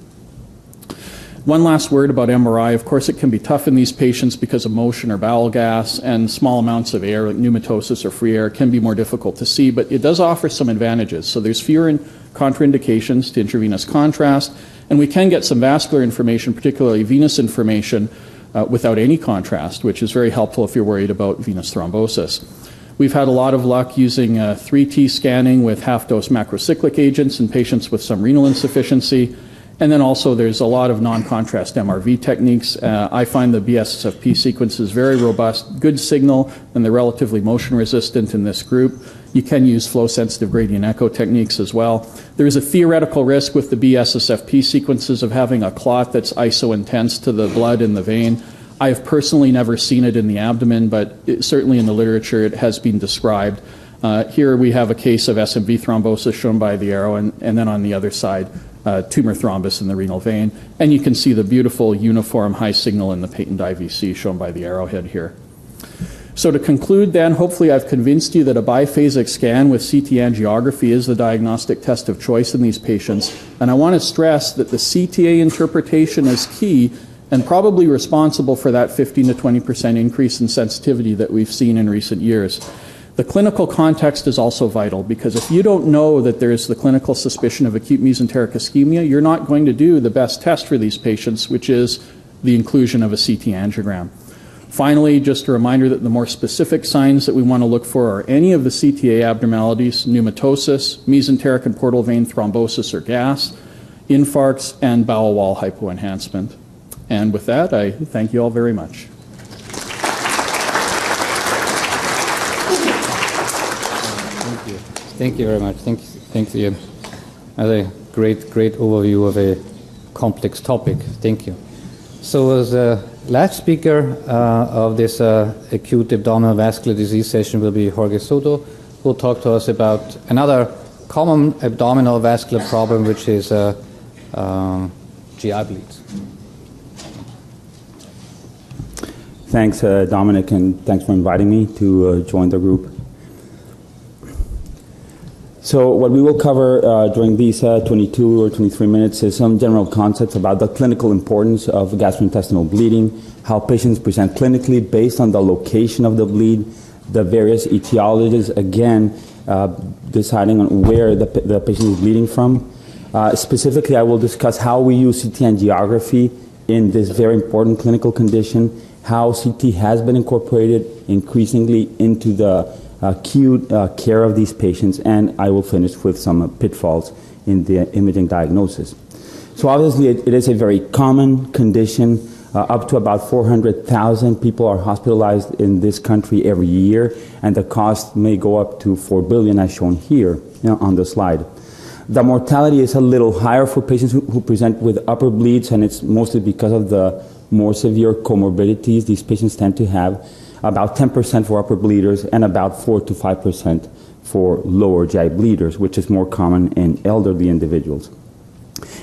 One last word about MRI. Of course, it can be tough in these patients because of motion or bowel gas, and small amounts of air, like pneumatosis or free air, can be more difficult to see, but it does offer some advantages. So there's fewer contraindications to intravenous contrast, and we can get some vascular information, particularly venous information, without any contrast, which is very helpful if you're worried about venous thrombosis. We've had a lot of luck using 3T scanning with half-dose macrocyclic agents in patients with some renal insufficiency. And then also there's a lot of non-contrast MRV techniques. I find the BSSFP sequences very robust, good signal, and they're relatively motion resistant in this group. You can use flow-sensitive gradient echo techniques as well. There is a theoretical risk with the BSSFP sequences of having a clot that's iso-intense to the blood in the vein. I have personally never seen it in the abdomen, but certainly in the literature it has been described. Here we have a case of SMV thrombosis shown by the arrow, and then on the other side, tumor thrombus in the renal vein. And you can see the beautiful uniform high signal in the patent IVC shown by the arrowhead here. So to conclude then, hopefully I've convinced you that a biphasic scan with CT angiography is the diagnostic test of choice in these patients. And I want to stress that the CTA interpretation is key and probably responsible for that 15 to 20% increase in sensitivity that we've seen in recent years. The clinical context is also vital because if you don't know that there's the clinical suspicion of acute mesenteric ischemia, you're not going to do the best test for these patients, which is the inclusion of a CT angiogram. Finally, just a reminder that the more specific signs that we want to look for are any of the CTA abnormalities, pneumatosis, mesenteric and portal vein thrombosis or gas, infarcts, and bowel wall hypoenhancement. And with that, I thank you all very much. Thank you very much. Thank you. That's a great overview of a complex topic. Thank you. So as the last speaker of this acute abdominal vascular disease session will be Jorge Soto, who will talk to us about another common abdominal vascular problem, which is GI bleeds. Thanks, Dominic, and thanks for inviting me to join the group. So what we will cover during these 22 or 23 minutes is some general concepts about the clinical importance of gastrointestinal bleeding, how patients present clinically based on the location of the bleed, the various etiologies, again, deciding on where the patient is bleeding from. Specifically, I will discuss how we use CT angiography in this very important clinical condition, how CT has been incorporated increasingly into the acute care of these patients, and I will finish with some pitfalls in the imaging diagnosis. So obviously it is a very common condition. Up to about 400,000 people are hospitalized in this country every year, and the cost may go up to $4 billion as shown here on the slide. The mortality is a little higher for patients who present with upper bleeds, and it's mostly because of the more severe comorbidities these patients tend to have, about 10% for upper bleeders and about 4 to 5% for lower GI bleeders, which is more common in elderly individuals.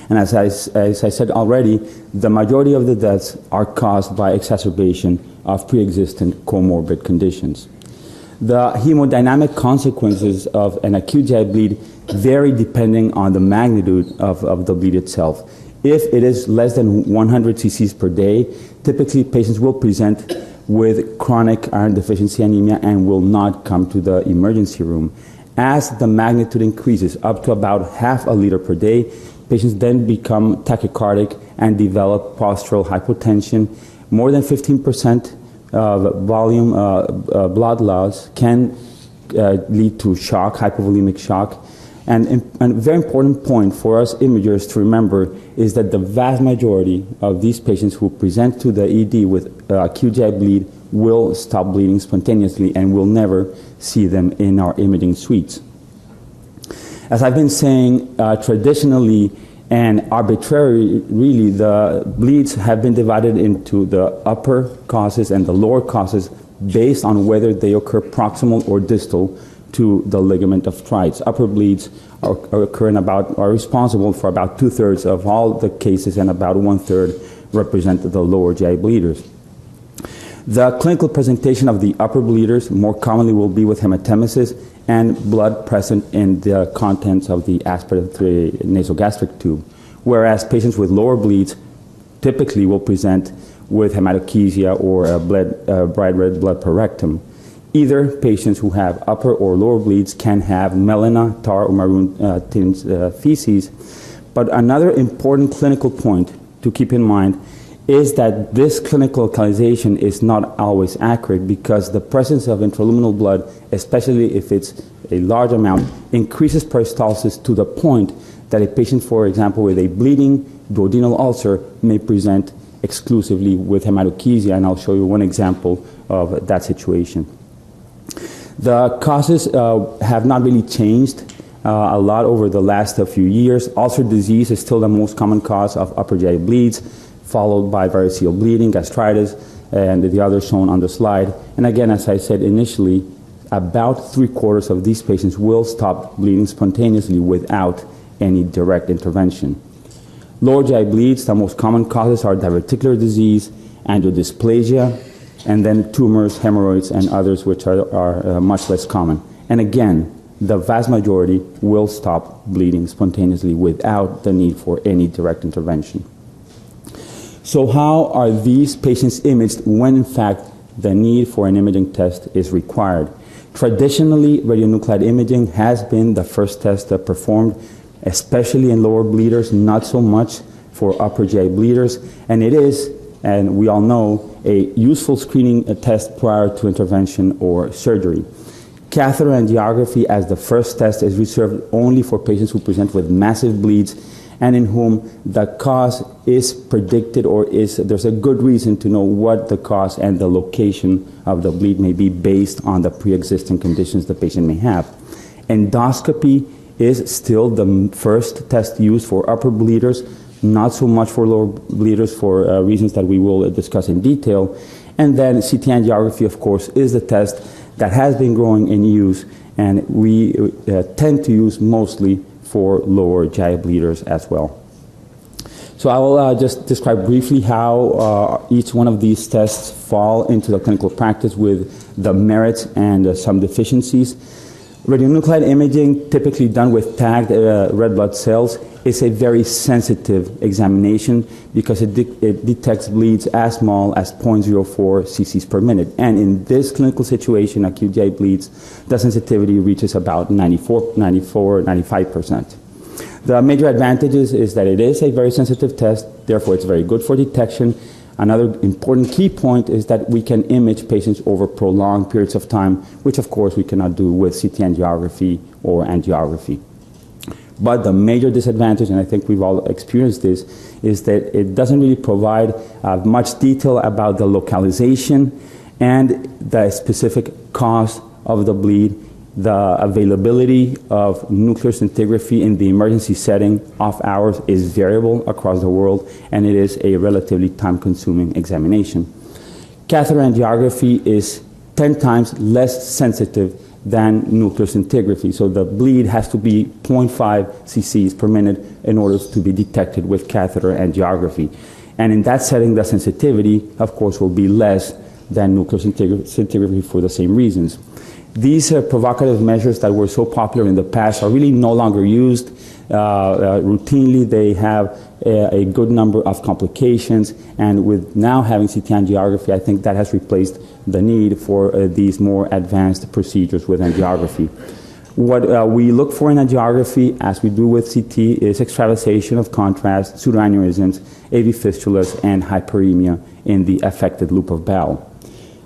And as I said already, the majority of the deaths are caused by exacerbation of pre-existing comorbid conditions. The hemodynamic consequences of an acute GI bleed vary depending on the magnitude of the bleed itself. If it is less than 100 cc's per day, typically patients will present with chronic iron deficiency anemia and will not come to the emergency room. As the magnitude increases up to about half a liter per day, patients then become tachycardic and develop postural hypotension. More than 15% of volume blood loss can lead to shock, hypovolemic shock. And a very important point for us imagers to remember is that the vast majority of these patients who present to the ED with acute GI bleed will stop bleeding spontaneously, and we'll never see them in our imaging suites. As I've been saying, traditionally and arbitrarily, really, the bleeds have been divided into the upper causes and the lower causes based on whether they occur proximal or distal to the ligament of Treitz. Upper bleeds are responsible for about 2/3 of all the cases, and about 1/3 represent the lower GI bleeders. The clinical presentation of the upper bleeders more commonly will be with hematemesis and blood present in the contents of the aspiratory nasogastric tube, whereas patients with lower bleeds typically will present with hematochezia or bright red blood per rectum. Either patients who have upper or lower bleeds can have melena, tar, or maroon tinted feces. But another important clinical point to keep in mind is that this clinical localization is not always accurate, because the presence of intraluminal blood, especially if it's a large amount, increases peristalsis to the point that a patient, for example, with a bleeding duodenal ulcer may present exclusively with hematochezia, and I'll show you one example of that situation. The causes have not really changed a lot over the last few years. Ulcer disease is still the most common cause of upper GI bleeds, followed by variceal bleeding, gastritis, and the others shown on the slide. And again, as I said initially, about 3/4 of these patients will stop bleeding spontaneously without any direct intervention. Lower GI bleeds, the most common causes are diverticular disease, angiodysplasia, and then tumors, hemorrhoids, and others which are much less common. And again, the vast majority will stop bleeding spontaneously without the need for any direct intervention. So how are these patients imaged when in fact the need for an imaging test is required? Traditionally, radionuclide imaging has been the first test performed, especially in lower bleeders, not so much for upper GI bleeders, and it is, and we all know, a useful screening test prior to intervention or surgery. Catheter angiography as the first test is reserved only for patients who present with massive bleeds and in whom the cause is predicted, or there's a good reason to know what the cause and the location of the bleed may be based on the pre-existing conditions the patient may have. Endoscopy is still the first test used for upper bleeders, not so much for lower bleeders for reasons that we will discuss in detail. And then CT angiography, of course, is the test that has been growing in use, and we tend to use mostly for lower GI bleeders as well. So I will just describe briefly how each one of these tests fall into the clinical practice with the merits and some deficiencies. Radionuclide imaging, typically done with tagged red blood cells, is a very sensitive examination because it detects bleeds as small as 0.04 cc's per minute. And in this clinical situation, acute GI bleeds, the sensitivity reaches about 95%. The major advantages is that it is a very sensitive test, therefore it's very good for detection. Another important key point is that we can image patients over prolonged periods of time, which of course we cannot do with CT angiography or angiography. But the major disadvantage, and I think we've all experienced this, is that it doesn't really provide much detail about the localization and the specific cause of the bleed. The availability of nuclear scintigraphy in the emergency setting off hours is variable across the world, and it is a relatively time-consuming examination. Catheter angiography is 10 times less sensitive than nuclear scintigraphy, so the bleed has to be 0.5 cc's per minute in order to be detected with catheter angiography. And in that setting, the sensitivity, of course, will be less than nuclear scintigraphy for the same reasons. These provocative measures that were so popular in the past are really no longer used. Routinely, they have a good number of complications, and with now having CT angiography, I think that has replaced the need for these more advanced procedures with angiography. What we look for in angiography, as we do with CT, is extravasation of contrast, pseudoaneurysms, AV fistulas, and hyperemia in the affected loop of bowel.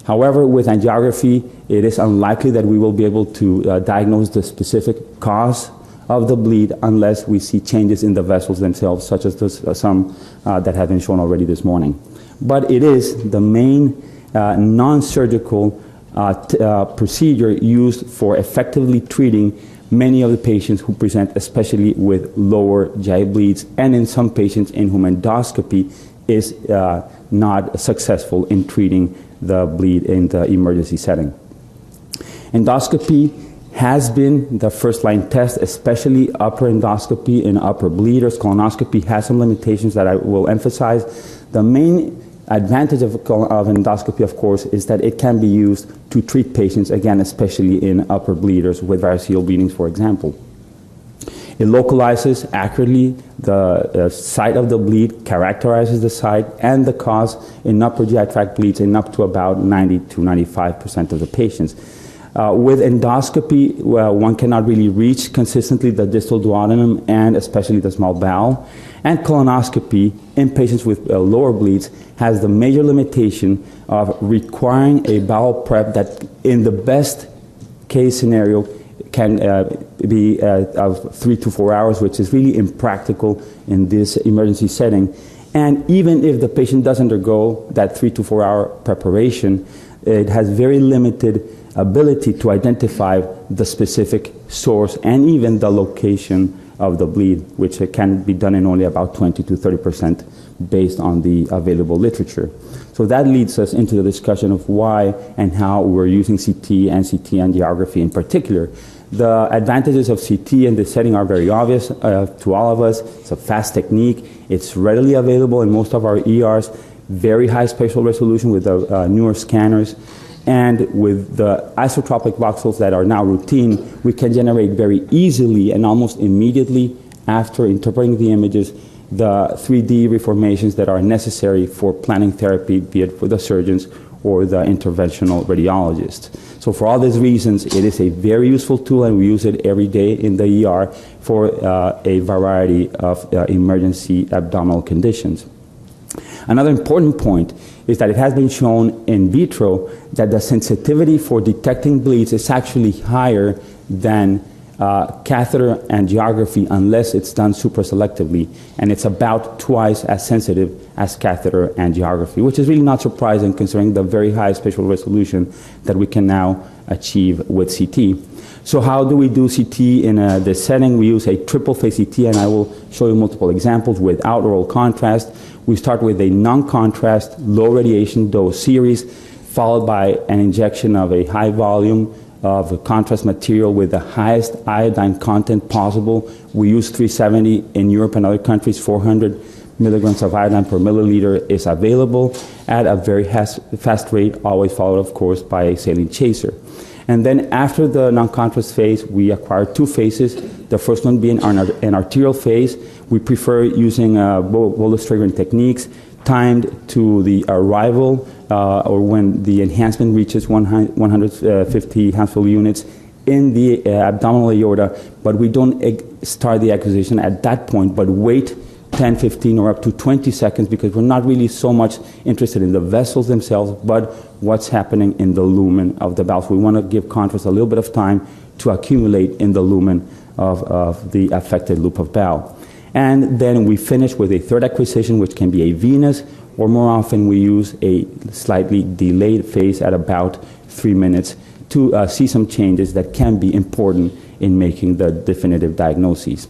However, with angiography, it is unlikely that we will be able to diagnose the specific cause of the bleed unless we see changes in the vessels themselves, such as some that have been shown already this morning. But it is the main non-surgical procedure used for effectively treating many of the patients who present especially with lower GI bleeds, and in some patients in whom endoscopy is not successful in treating the bleed in the emergency setting. Endoscopy has been the first-line test, especially upper endoscopy in upper bleeders. Colonoscopy has some limitations that I will emphasize. The main advantage of endoscopy, of course, is that it can be used to treat patients, again, especially in upper bleeders with variceal bleedings, for example. It localizes accurately the site of the bleed, characterizes the site and the cause in upper GI tract bleeds in up to about 90 to 95% of the patients. With endoscopy, one cannot really reach consistently the distal duodenum and especially the small bowel. And colonoscopy in patients with lower bleeds has the major limitation of requiring a bowel prep that, in the best case scenario, can be of 3 to 4 hours, which is really impractical in this emergency setting. And even if the patient does undergo that 3 to 4 hour preparation, it has very limited ability to identify the specific source and even the location of the bleed, which can be done in only about 20 to 30% based on the available literature. So that leads us into the discussion of why and how we're using CT and CT angiography in particular. The advantages of CT in this setting are very obvious to all of us. It's a fast technique. It's readily available in most of our ERs, very high spatial resolution with the newer scanners. And with the isotropic voxels that are now routine, we can generate very easily and almost immediately after interpreting the images the 3D reformations that are necessary for planning therapy, be it for the surgeons or the interventional radiologists. So for all these reasons, it is a very useful tool, and we use it every day in the ER for a variety of emergency abdominal conditions. Another important point is that it has been shown in vitro that the sensitivity for detecting bleeds is actually higher than catheter angiography unless it's done supraselectively, and it's about twice as sensitive as catheter angiography, which is really not surprising considering the very high spatial resolution that we can now achieve with CT. So how do we do CT in this setting? We use a triple phase CT, and I will show you multiple examples without oral contrast. We start with a non-contrast, low radiation dose series, followed by an injection of a high volume of contrast material with the highest iodine content possible. We use 370 in Europe and other countries. 400 milligrams of iodine per milliliter is available at a very fast rate, always followed, of course, by a saline chaser. And then after the non-contrast phase, we acquire two phases. The first one being an arterial phase. We prefer using bolus triggering techniques timed to the arrival or when the enhancement reaches 150 Hansfield units in the abdominal aorta, but we don't start the acquisition at that point, but wait 10, 15, or up to 20 seconds because we're not really so much interested in the vessels themselves, but what's happening in the lumen of the valve. We want to give contrast a little bit of time to accumulate in the lumen of the affected loop of valve. And then we finish with a third acquisition, which can be a venous, or more often we use a slightly delayed phase at about 3 minutes to see some changes that can be important in making the definitive diagnoses.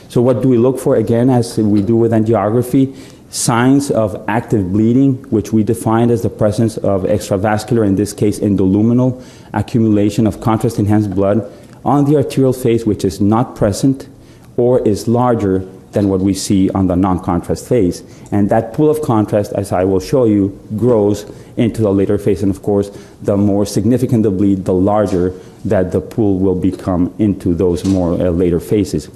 So what do we look for? Again, as we do with angiography, signs of active bleeding, which we define as the presence of extravascular, in this case endoluminal, accumulation of contrast-enhanced blood on the arterial phase, which is not present or is larger than what we see on the non-contrast phase. And that pool of contrast, as I will show you, grows into the later phase. And of course, the more significant the bleed, the larger that the pool will become into those more later phases.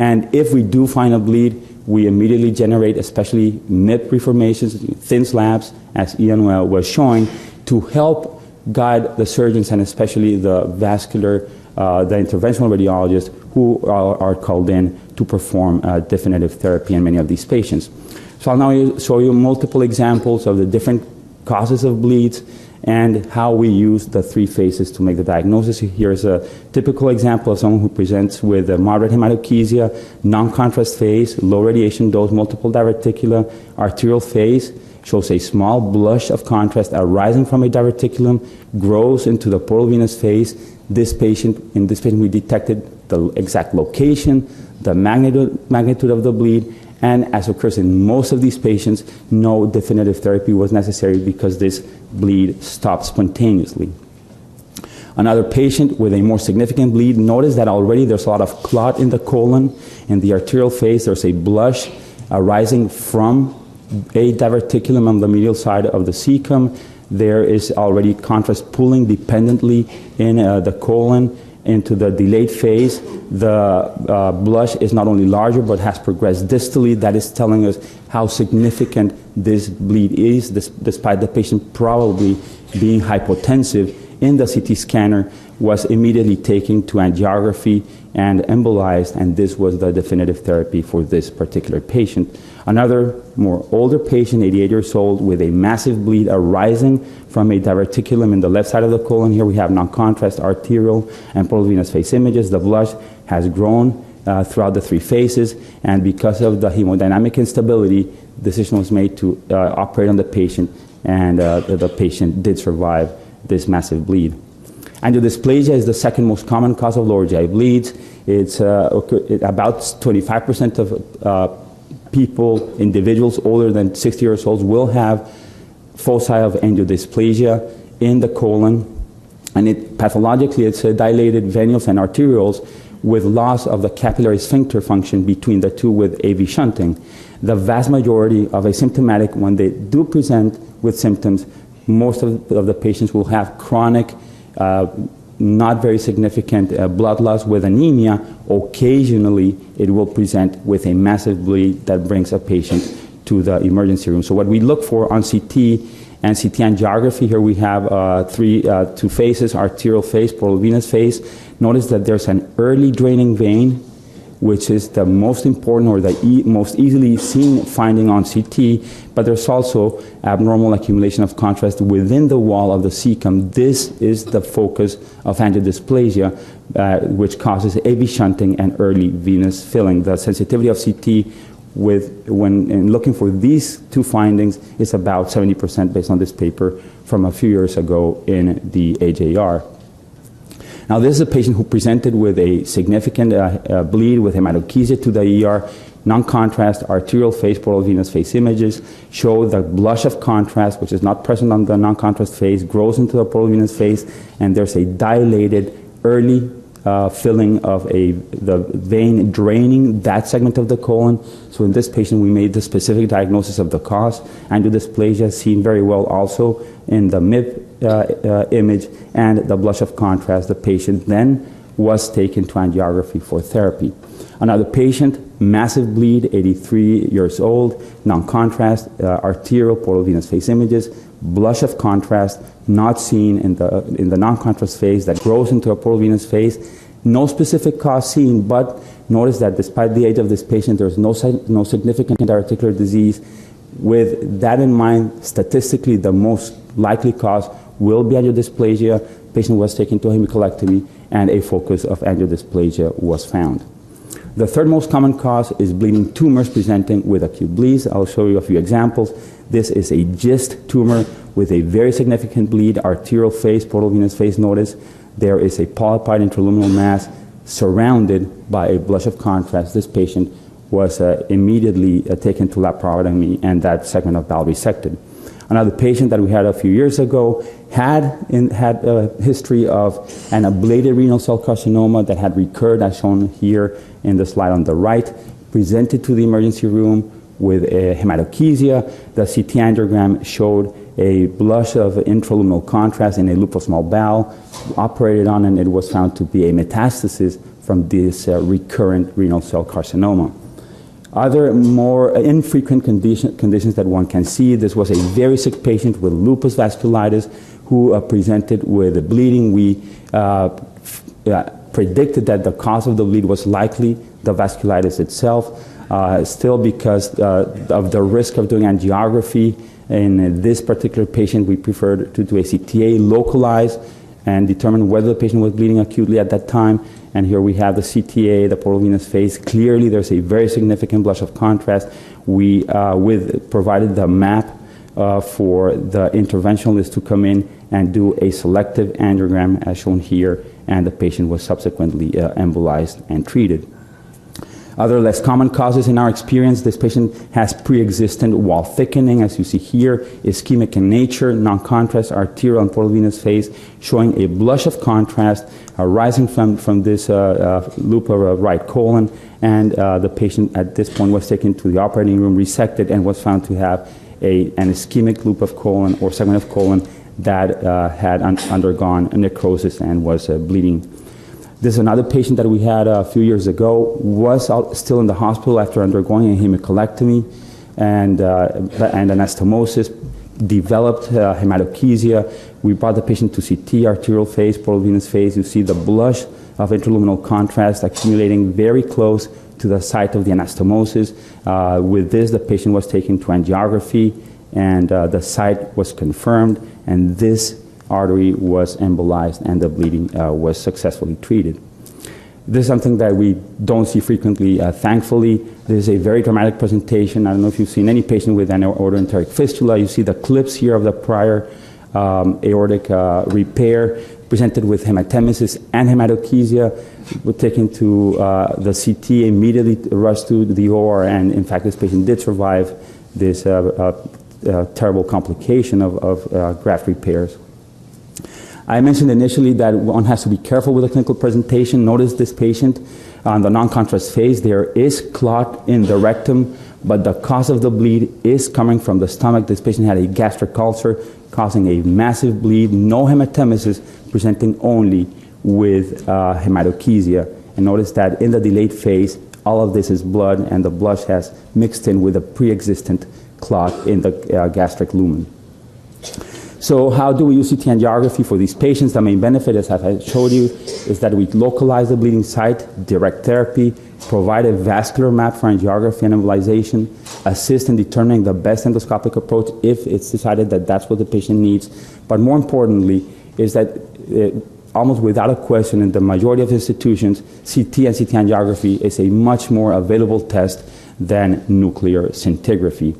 And if we do find a bleed, we immediately generate, especially MIP reformations, thin slabs, as Ian was showing, to help guide the surgeons and especially the vascular, the interventional radiologists who are called in to perform definitive therapy in many of these patients. So I'll now show you multiple examples of the different causes of bleeds and how we use the three phases to make the diagnosis. Here's a typical example of someone who presents with a moderate hematochezia, non-contrast phase, low radiation dose, multiple diverticula, arterial phase, shows a small blush of contrast arising from a diverticulum, grows into the portal venous phase. In this patient, we detected the exact location, the magnitude of the bleed, and as occurs in most of these patients, no definitive therapy was necessary because this bleed stopped spontaneously. Another patient with a more significant bleed, notice that already there's a lot of clot in the colon. In the arterial phase, there's a blush arising from a diverticulum on the medial side of the cecum. There is already contrast pooling dependently in the colon. Into the delayed phase, the blush is not only larger but has progressed distally. That is telling us how significant this bleed is, despite the patient probably being hypotensive. In the CT scanner, was immediately taken to angiography and embolized, and this was the definitive therapy for this particular patient. Another more older patient, 88 years old, with a massive bleed arising from a diverticulum in the left side of the colon. Here we have non-contrast arterial and portal venous phase images. The blush has grown throughout the three phases, and because of the hemodynamic instability, decision was made to operate on the patient, and the patient did survive this massive bleed. Angiodysplasia is the second most common cause of lower GI bleeds. It's about 25% of people, individuals older than 60 years old, will have foci of angiodysplasia in the colon, and pathologically it's dilated venules and arterioles with loss of the capillary sphincter function between the two with AV shunting. The vast majority of asymptomatic, when they do present with symptoms, most of the patients will have chronic, not very significant blood loss with anemia. Occasionally, it will present with a massive bleed that brings a patient to the emergency room. So what we look for on CT and CT angiography, here we have two phases, arterial phase, portal venous phase. Notice that there's an early draining vein, which is the most important or the most easily seen finding on CT, but there's also abnormal accumulation of contrast within the wall of the cecum. This is the focus of angiodysplasia, which causes AV shunting and early venous filling. The sensitivity of CT when looking for these two findings is about 70% based on this paper from a few years ago in the AJR. Now, this is a patient who presented with a significant bleed with hematochezia to the ER. Non-contrast arterial phase, portal venous phase images show the blush of contrast, which is not present on the non-contrast phase, grows into the portal venous phase, and there's a dilated early filling of the vein draining that segment of the colon. So in this patient, we made the specific diagnosis of the cause. Angiodysplasia seen very well also in the MIP image and the blush of contrast. The patient then was taken to angiography for therapy. Another patient, massive bleed, 83 years old, non-contrast, arterial portal venous phase images, blush of contrast, not seen in the non-contrast phase that grows into a portal venous phase. No specific cause seen, but notice that despite the age of this patient, there's no significant articular disease. With that in mind, statistically, the most likely cause will be angiodysplasia. Patient was taken to a hemicolectomy, and a focus of angiodysplasia was found. The third most common cause is bleeding tumors presenting with acute bleeds. I'll show you a few examples. This is a GIST tumor with a very significant bleed, arterial phase, portal venous phase. Notice there is a polypid intraluminal mass surrounded by a blush of contrast. This patient was immediately taken to laparotomy and that segment of bowel resected. Another patient that we had a few years ago had a history of an ablated renal cell carcinoma that had recurred, as shown here in the slide on the right, presented to the emergency room with a hematochezia. The CT angiogram showed a blush of intraluminal contrast in a loop of small bowel, operated on, and it was found to be a metastasis from this recurrent renal cell carcinoma. Other more infrequent conditions that one can see, this was a very sick patient with lupus vasculitis who presented with bleeding. We predicted that the cause of the bleed was likely the vasculitis itself. Still, because of the risk of doing angiography in this particular patient, we preferred to do a CTA, localize, and determine whether the patient was bleeding acutely at that time. And here we have the CTA, the portal venous phase. Clearly, there's a very significant blush of contrast. We provided the map for the interventionalist to come in and do a selective angiogram, as shown here, and the patient was subsequently embolized and treated. Other less common causes in our experience, this patient has pre-existent wall thickening, as you see here, ischemic in nature, non-contrast, arterial and portal venous phase, showing a blush of contrast arising from this loop of right colon, and the patient at this point was taken to the operating room, resected, and was found to have an ischemic loop of colon or segment of colon that had undergone necrosis and was bleeding. This is another patient that we had a few years ago, was still in the hospital after undergoing a hemicolectomy and anastomosis, developed hematochezia. We brought the patient to CT, arterial phase, portal venous phase. You see the blush of intraluminal contrast accumulating very close to the site of the anastomosis. With this, the patient was taken to angiography, and the site was confirmed, and this artery was embolized and the bleeding was successfully treated. This is something that we don't see frequently, thankfully. This is a very dramatic presentation. I don't know if you've seen any patient with an aortoenteric fistula. You see the clips here of the prior aortic repair, presented with hematemesis and hematochezia. We're taken to the CT, immediately rushed to the OR, and in fact this patient did survive this terrible complication of graft repairs. I mentioned initially that one has to be careful with a clinical presentation. Notice this patient on the non-contrast phase, there is clot in the rectum, but the cause of the bleed is coming from the stomach. This patient had a gastric ulcer causing a massive bleed, no hematemesis, presenting only with hematochezia. And notice that in the delayed phase, all of this is blood, and the blush has mixed in with a pre-existent clot in the gastric lumen. So how do we use CT angiography for these patients? The main benefit, as I showed you, is that we localize the bleeding site, direct therapy, provide a vascular map for angiography and embolization, assist in determining the best endoscopic approach if it's decided that that's what the patient needs. But more importantly is that almost without a question, in the majority of institutions, CT and CT angiography is a much more available test than nuclear scintigraphy.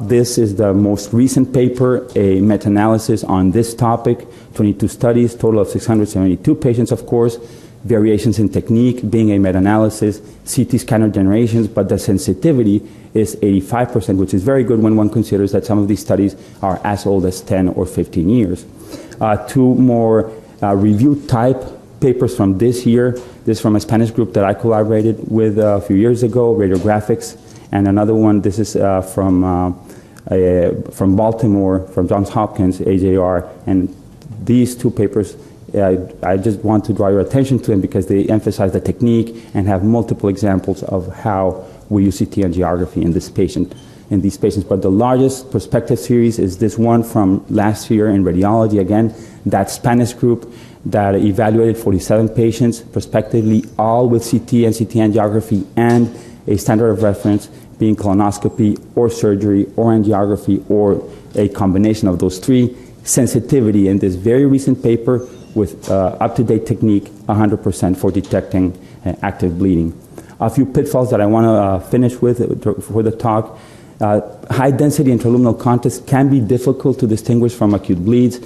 This is the most recent paper, a meta-analysis on this topic, 22 studies, total of 672 patients, of course, variations in technique being a meta-analysis, CT scanner generations, but the sensitivity is 85%, which is very good when one considers that some of these studies are as old as 10 or 15 years. Two more review type papers from this year. This is from a Spanish group that I collaborated with a few years ago, radiographics, and another one, this is from Baltimore, from Johns Hopkins, AJR, and these two papers, I just want to draw your attention to them because they emphasize the technique and have multiple examples of how we use CT angiography in these patients. But the largest prospective series is this one from last year in radiology. Again, that Spanish group that evaluated 47 patients prospectively, all with CT and CT angiography and a standard of reference being colonoscopy or surgery or angiography or a combination of those three. Sensitivity in this very recent paper with up-to-date technique, 100% for detecting active bleeding. A few pitfalls that I want to finish with for the talk. High-density intraluminal contacts can be difficult to distinguish from acute bleeds.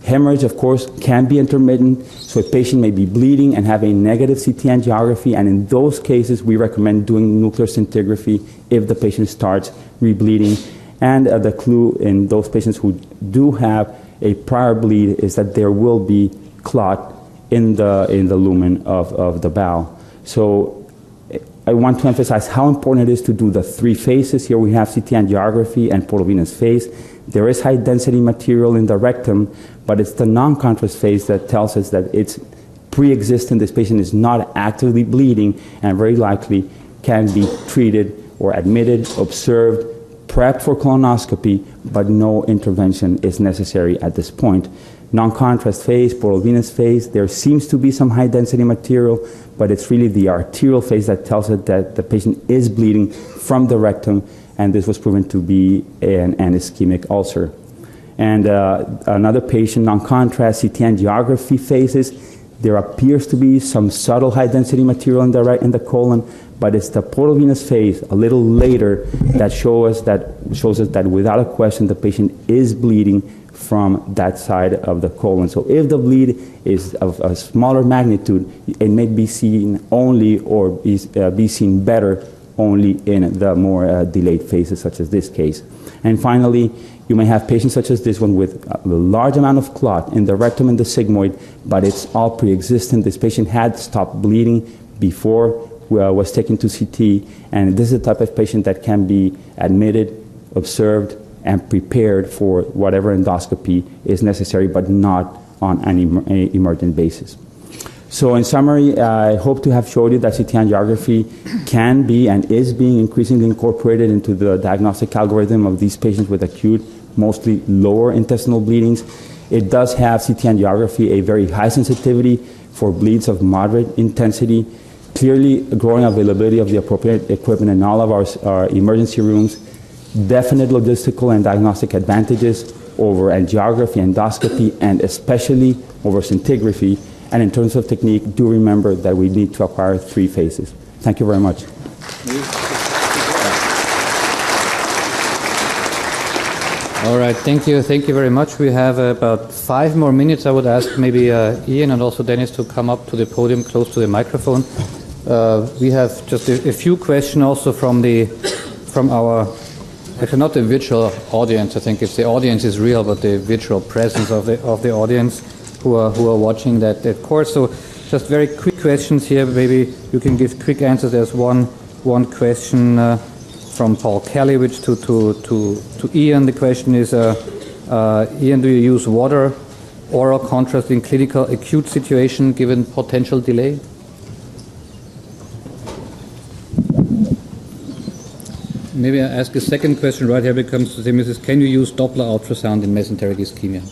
Hemorrhage, of course, can be intermittent, so a patient may be bleeding and have a negative CT angiography, and in those cases, we recommend doing nuclear scintigraphy if the patient starts rebleeding. And the clue in those patients who do have a prior bleed is that there will be clot in the lumen of the bowel. So I want to emphasize how important it is to do the three phases. Here we have CT angiography and portovenous phase. There is high density material in the rectum, but it's the non-contrast phase that tells us that it's pre-existing. This patient is not actively bleeding and very likely can be treated or admitted, observed, prepped for colonoscopy, but no intervention is necessary at this point. Non-contrast phase, portovenous phase, there seems to be some high-density material, but it's really the arterial phase that tells us that the patient is bleeding from the rectum, and this was proven to be an ischemic ulcer. And another patient, non-contrast CT angiography phases, there appears to be some subtle high-density material in the colon, but it's the portovenous phase a little later that shows us that without a question the patient is bleeding from that side of the colon. So if the bleed is of a smaller magnitude, it may be seen only or be seen better only in the more delayed phases, such as this case. And finally, you may have patients such as this one with a large amount of clot in the rectum and the sigmoid, but it's all pre-existent. This patient had stopped bleeding before was taken to CT, and this is the type of patient that can be admitted, observed, and prepared for whatever endoscopy is necessary, but not on an emergent basis. So in summary, I hope to have showed you that CT angiography can be and is being increasingly incorporated into the diagnostic algorithm of these patients with acute, mostly lower intestinal bleedings. It does have CT angiography a very high sensitivity for bleeds of moderate intensity, clearly growing availability of the appropriate equipment in all of our emergency rooms, definite logistical and diagnostic advantages over angiography, endoscopy, and especially over scintigraphy. And in terms of technique, do remember that we need to acquire three phases. Thank you very much. All right, thank you very much. We have about 5 more minutes. I would ask maybe Ian and also Dennis to come up to the podium close to the microphone. We have just a few questions also from our, actually not the virtual audience. I think if the audience is real, but the virtual presence of the audience who are watching that course. So just very quick questions here. Maybe you can give quick answers. There's one question from Paul Kelly, which to Ian. The question is, Ian, do you use water oral contrast in clinical acute situation given potential delay? Maybe I ask a second question right here becomes the same as, can you use Doppler ultrasound in mesenteric ischemia?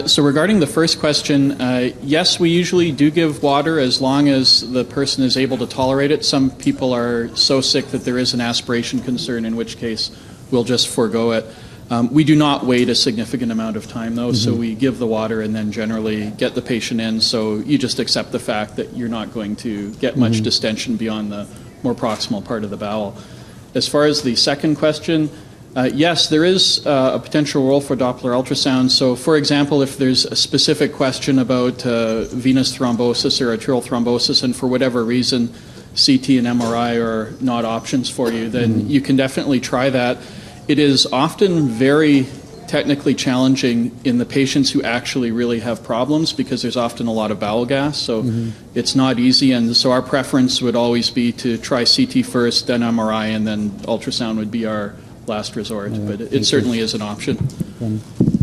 So regarding the first question, yes, we usually do give water as long as the person is able to tolerate it. Some people are so sick that there is an aspiration concern, in which case we'll just forego it. We do not wait a significant amount of time, though, so we give the water and then generally get the patient in, so you just accept the fact that you're not going to get much distension beyond the more proximal part of the bowel. As far as the second question, yes, there is a potential role for Doppler ultrasound. So, for example, if there's a specific question about venous thrombosis or arterial thrombosis, and for whatever reason CT and MRI are not options for you, then you can definitely try that. It is often very technically challenging in the patients who actually really have problems because there's often a lot of bowel gas, so it's not easy. And so our preference would always be to try CT first, then MRI, and then ultrasound would be our last resort. But it certainly is an option.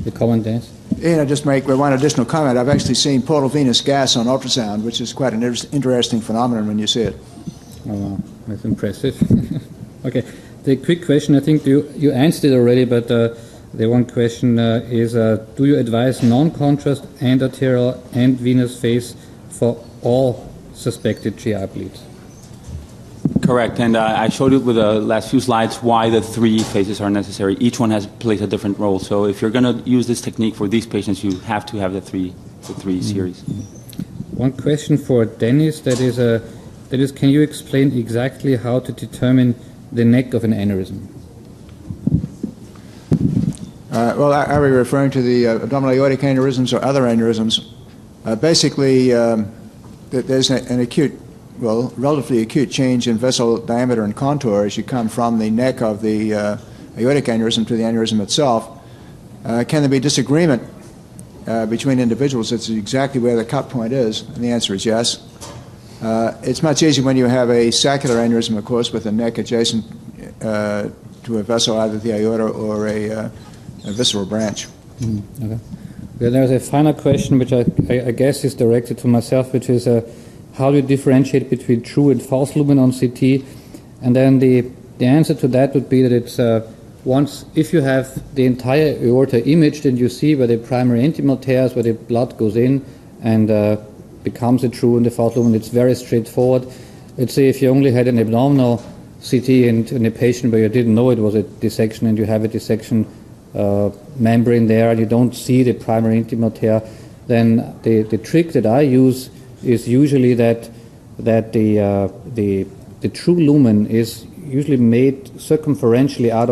The comment, Dennis? And I just make one additional comment. I've actually seen portal venous gas on ultrasound, which is quite an interesting phenomenon when you see it. Oh, wow. That's impressive. Okay. The quick question, I think you answered it already, but the one question is, do you advise non-contrast and arterial and venous phase for all suspected GI bleeds? Correct, and I showed you with the last few slides why the 3 phases are necessary. Each one plays a different role, so if you're going to use this technique for these patients, you have to have the three series. One question for Dennis, that is, can you explain exactly how to determine the neck of an aneurysm? Well, are we referring to the abdominal aortic aneurysms or other aneurysms? Basically, there's an acute, well, relatively acute change in vessel diameter and contour as you come from the neck of the aortic aneurysm to the aneurysm itself. Can there be disagreement between individuals? It's exactly where the cut point is, and the answer is yes. It's much easier when you have a saccular aneurysm, of course, with a neck adjacent to a vessel, either the aorta or a visceral branch. Okay. Then there's a final question, which I guess is directed to myself, which is how do you differentiate between true and false lumen on CT? And then the answer to that would be that it's if you have the entire aorta imaged and you see where the primary intimal tears, where the blood goes in and becomes a true and the false lumen, it's very straightforward. Let's say if you only had an abdominal CT in a patient where you didn't know it was a dissection and you have a dissection membrane there and you don't see the primary intimal tear, then the trick that I use is usually that the true lumen is usually made circumferentially out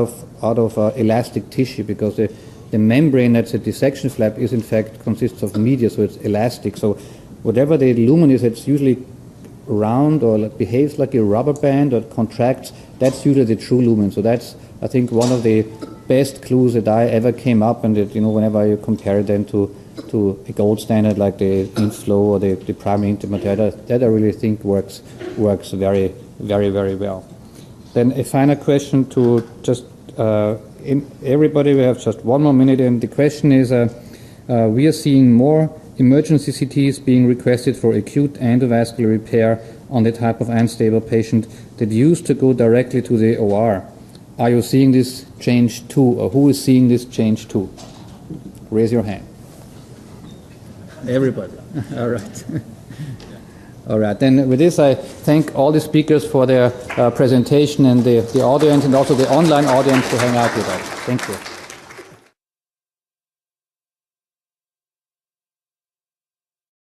of elastic tissue, because the membrane that's a dissection flap is in fact consists of media, so it's elastic. So whatever the lumen is, it's usually round or behaves like a rubber band or contracts. That's usually the true lumen. So that's, I think, one of the best clues that I ever came up, and that, whenever you compare them to a gold standard like the inflow or the primary intimal tear, that I really think works very, very, very well. Then a final question to just everybody. We have just 1 more minute, and the question is: we are seeing more emergency CTs being requested for acute endovascular repair on the type of unstable patient that used to go directly to the OR. Are you seeing this change too, or who is seeing this change too? Raise your hand. Everybody. All right. All right. Then with this, I thank all the speakers for their presentation, and the audience, and also the online audience who hang out with us. Thank you.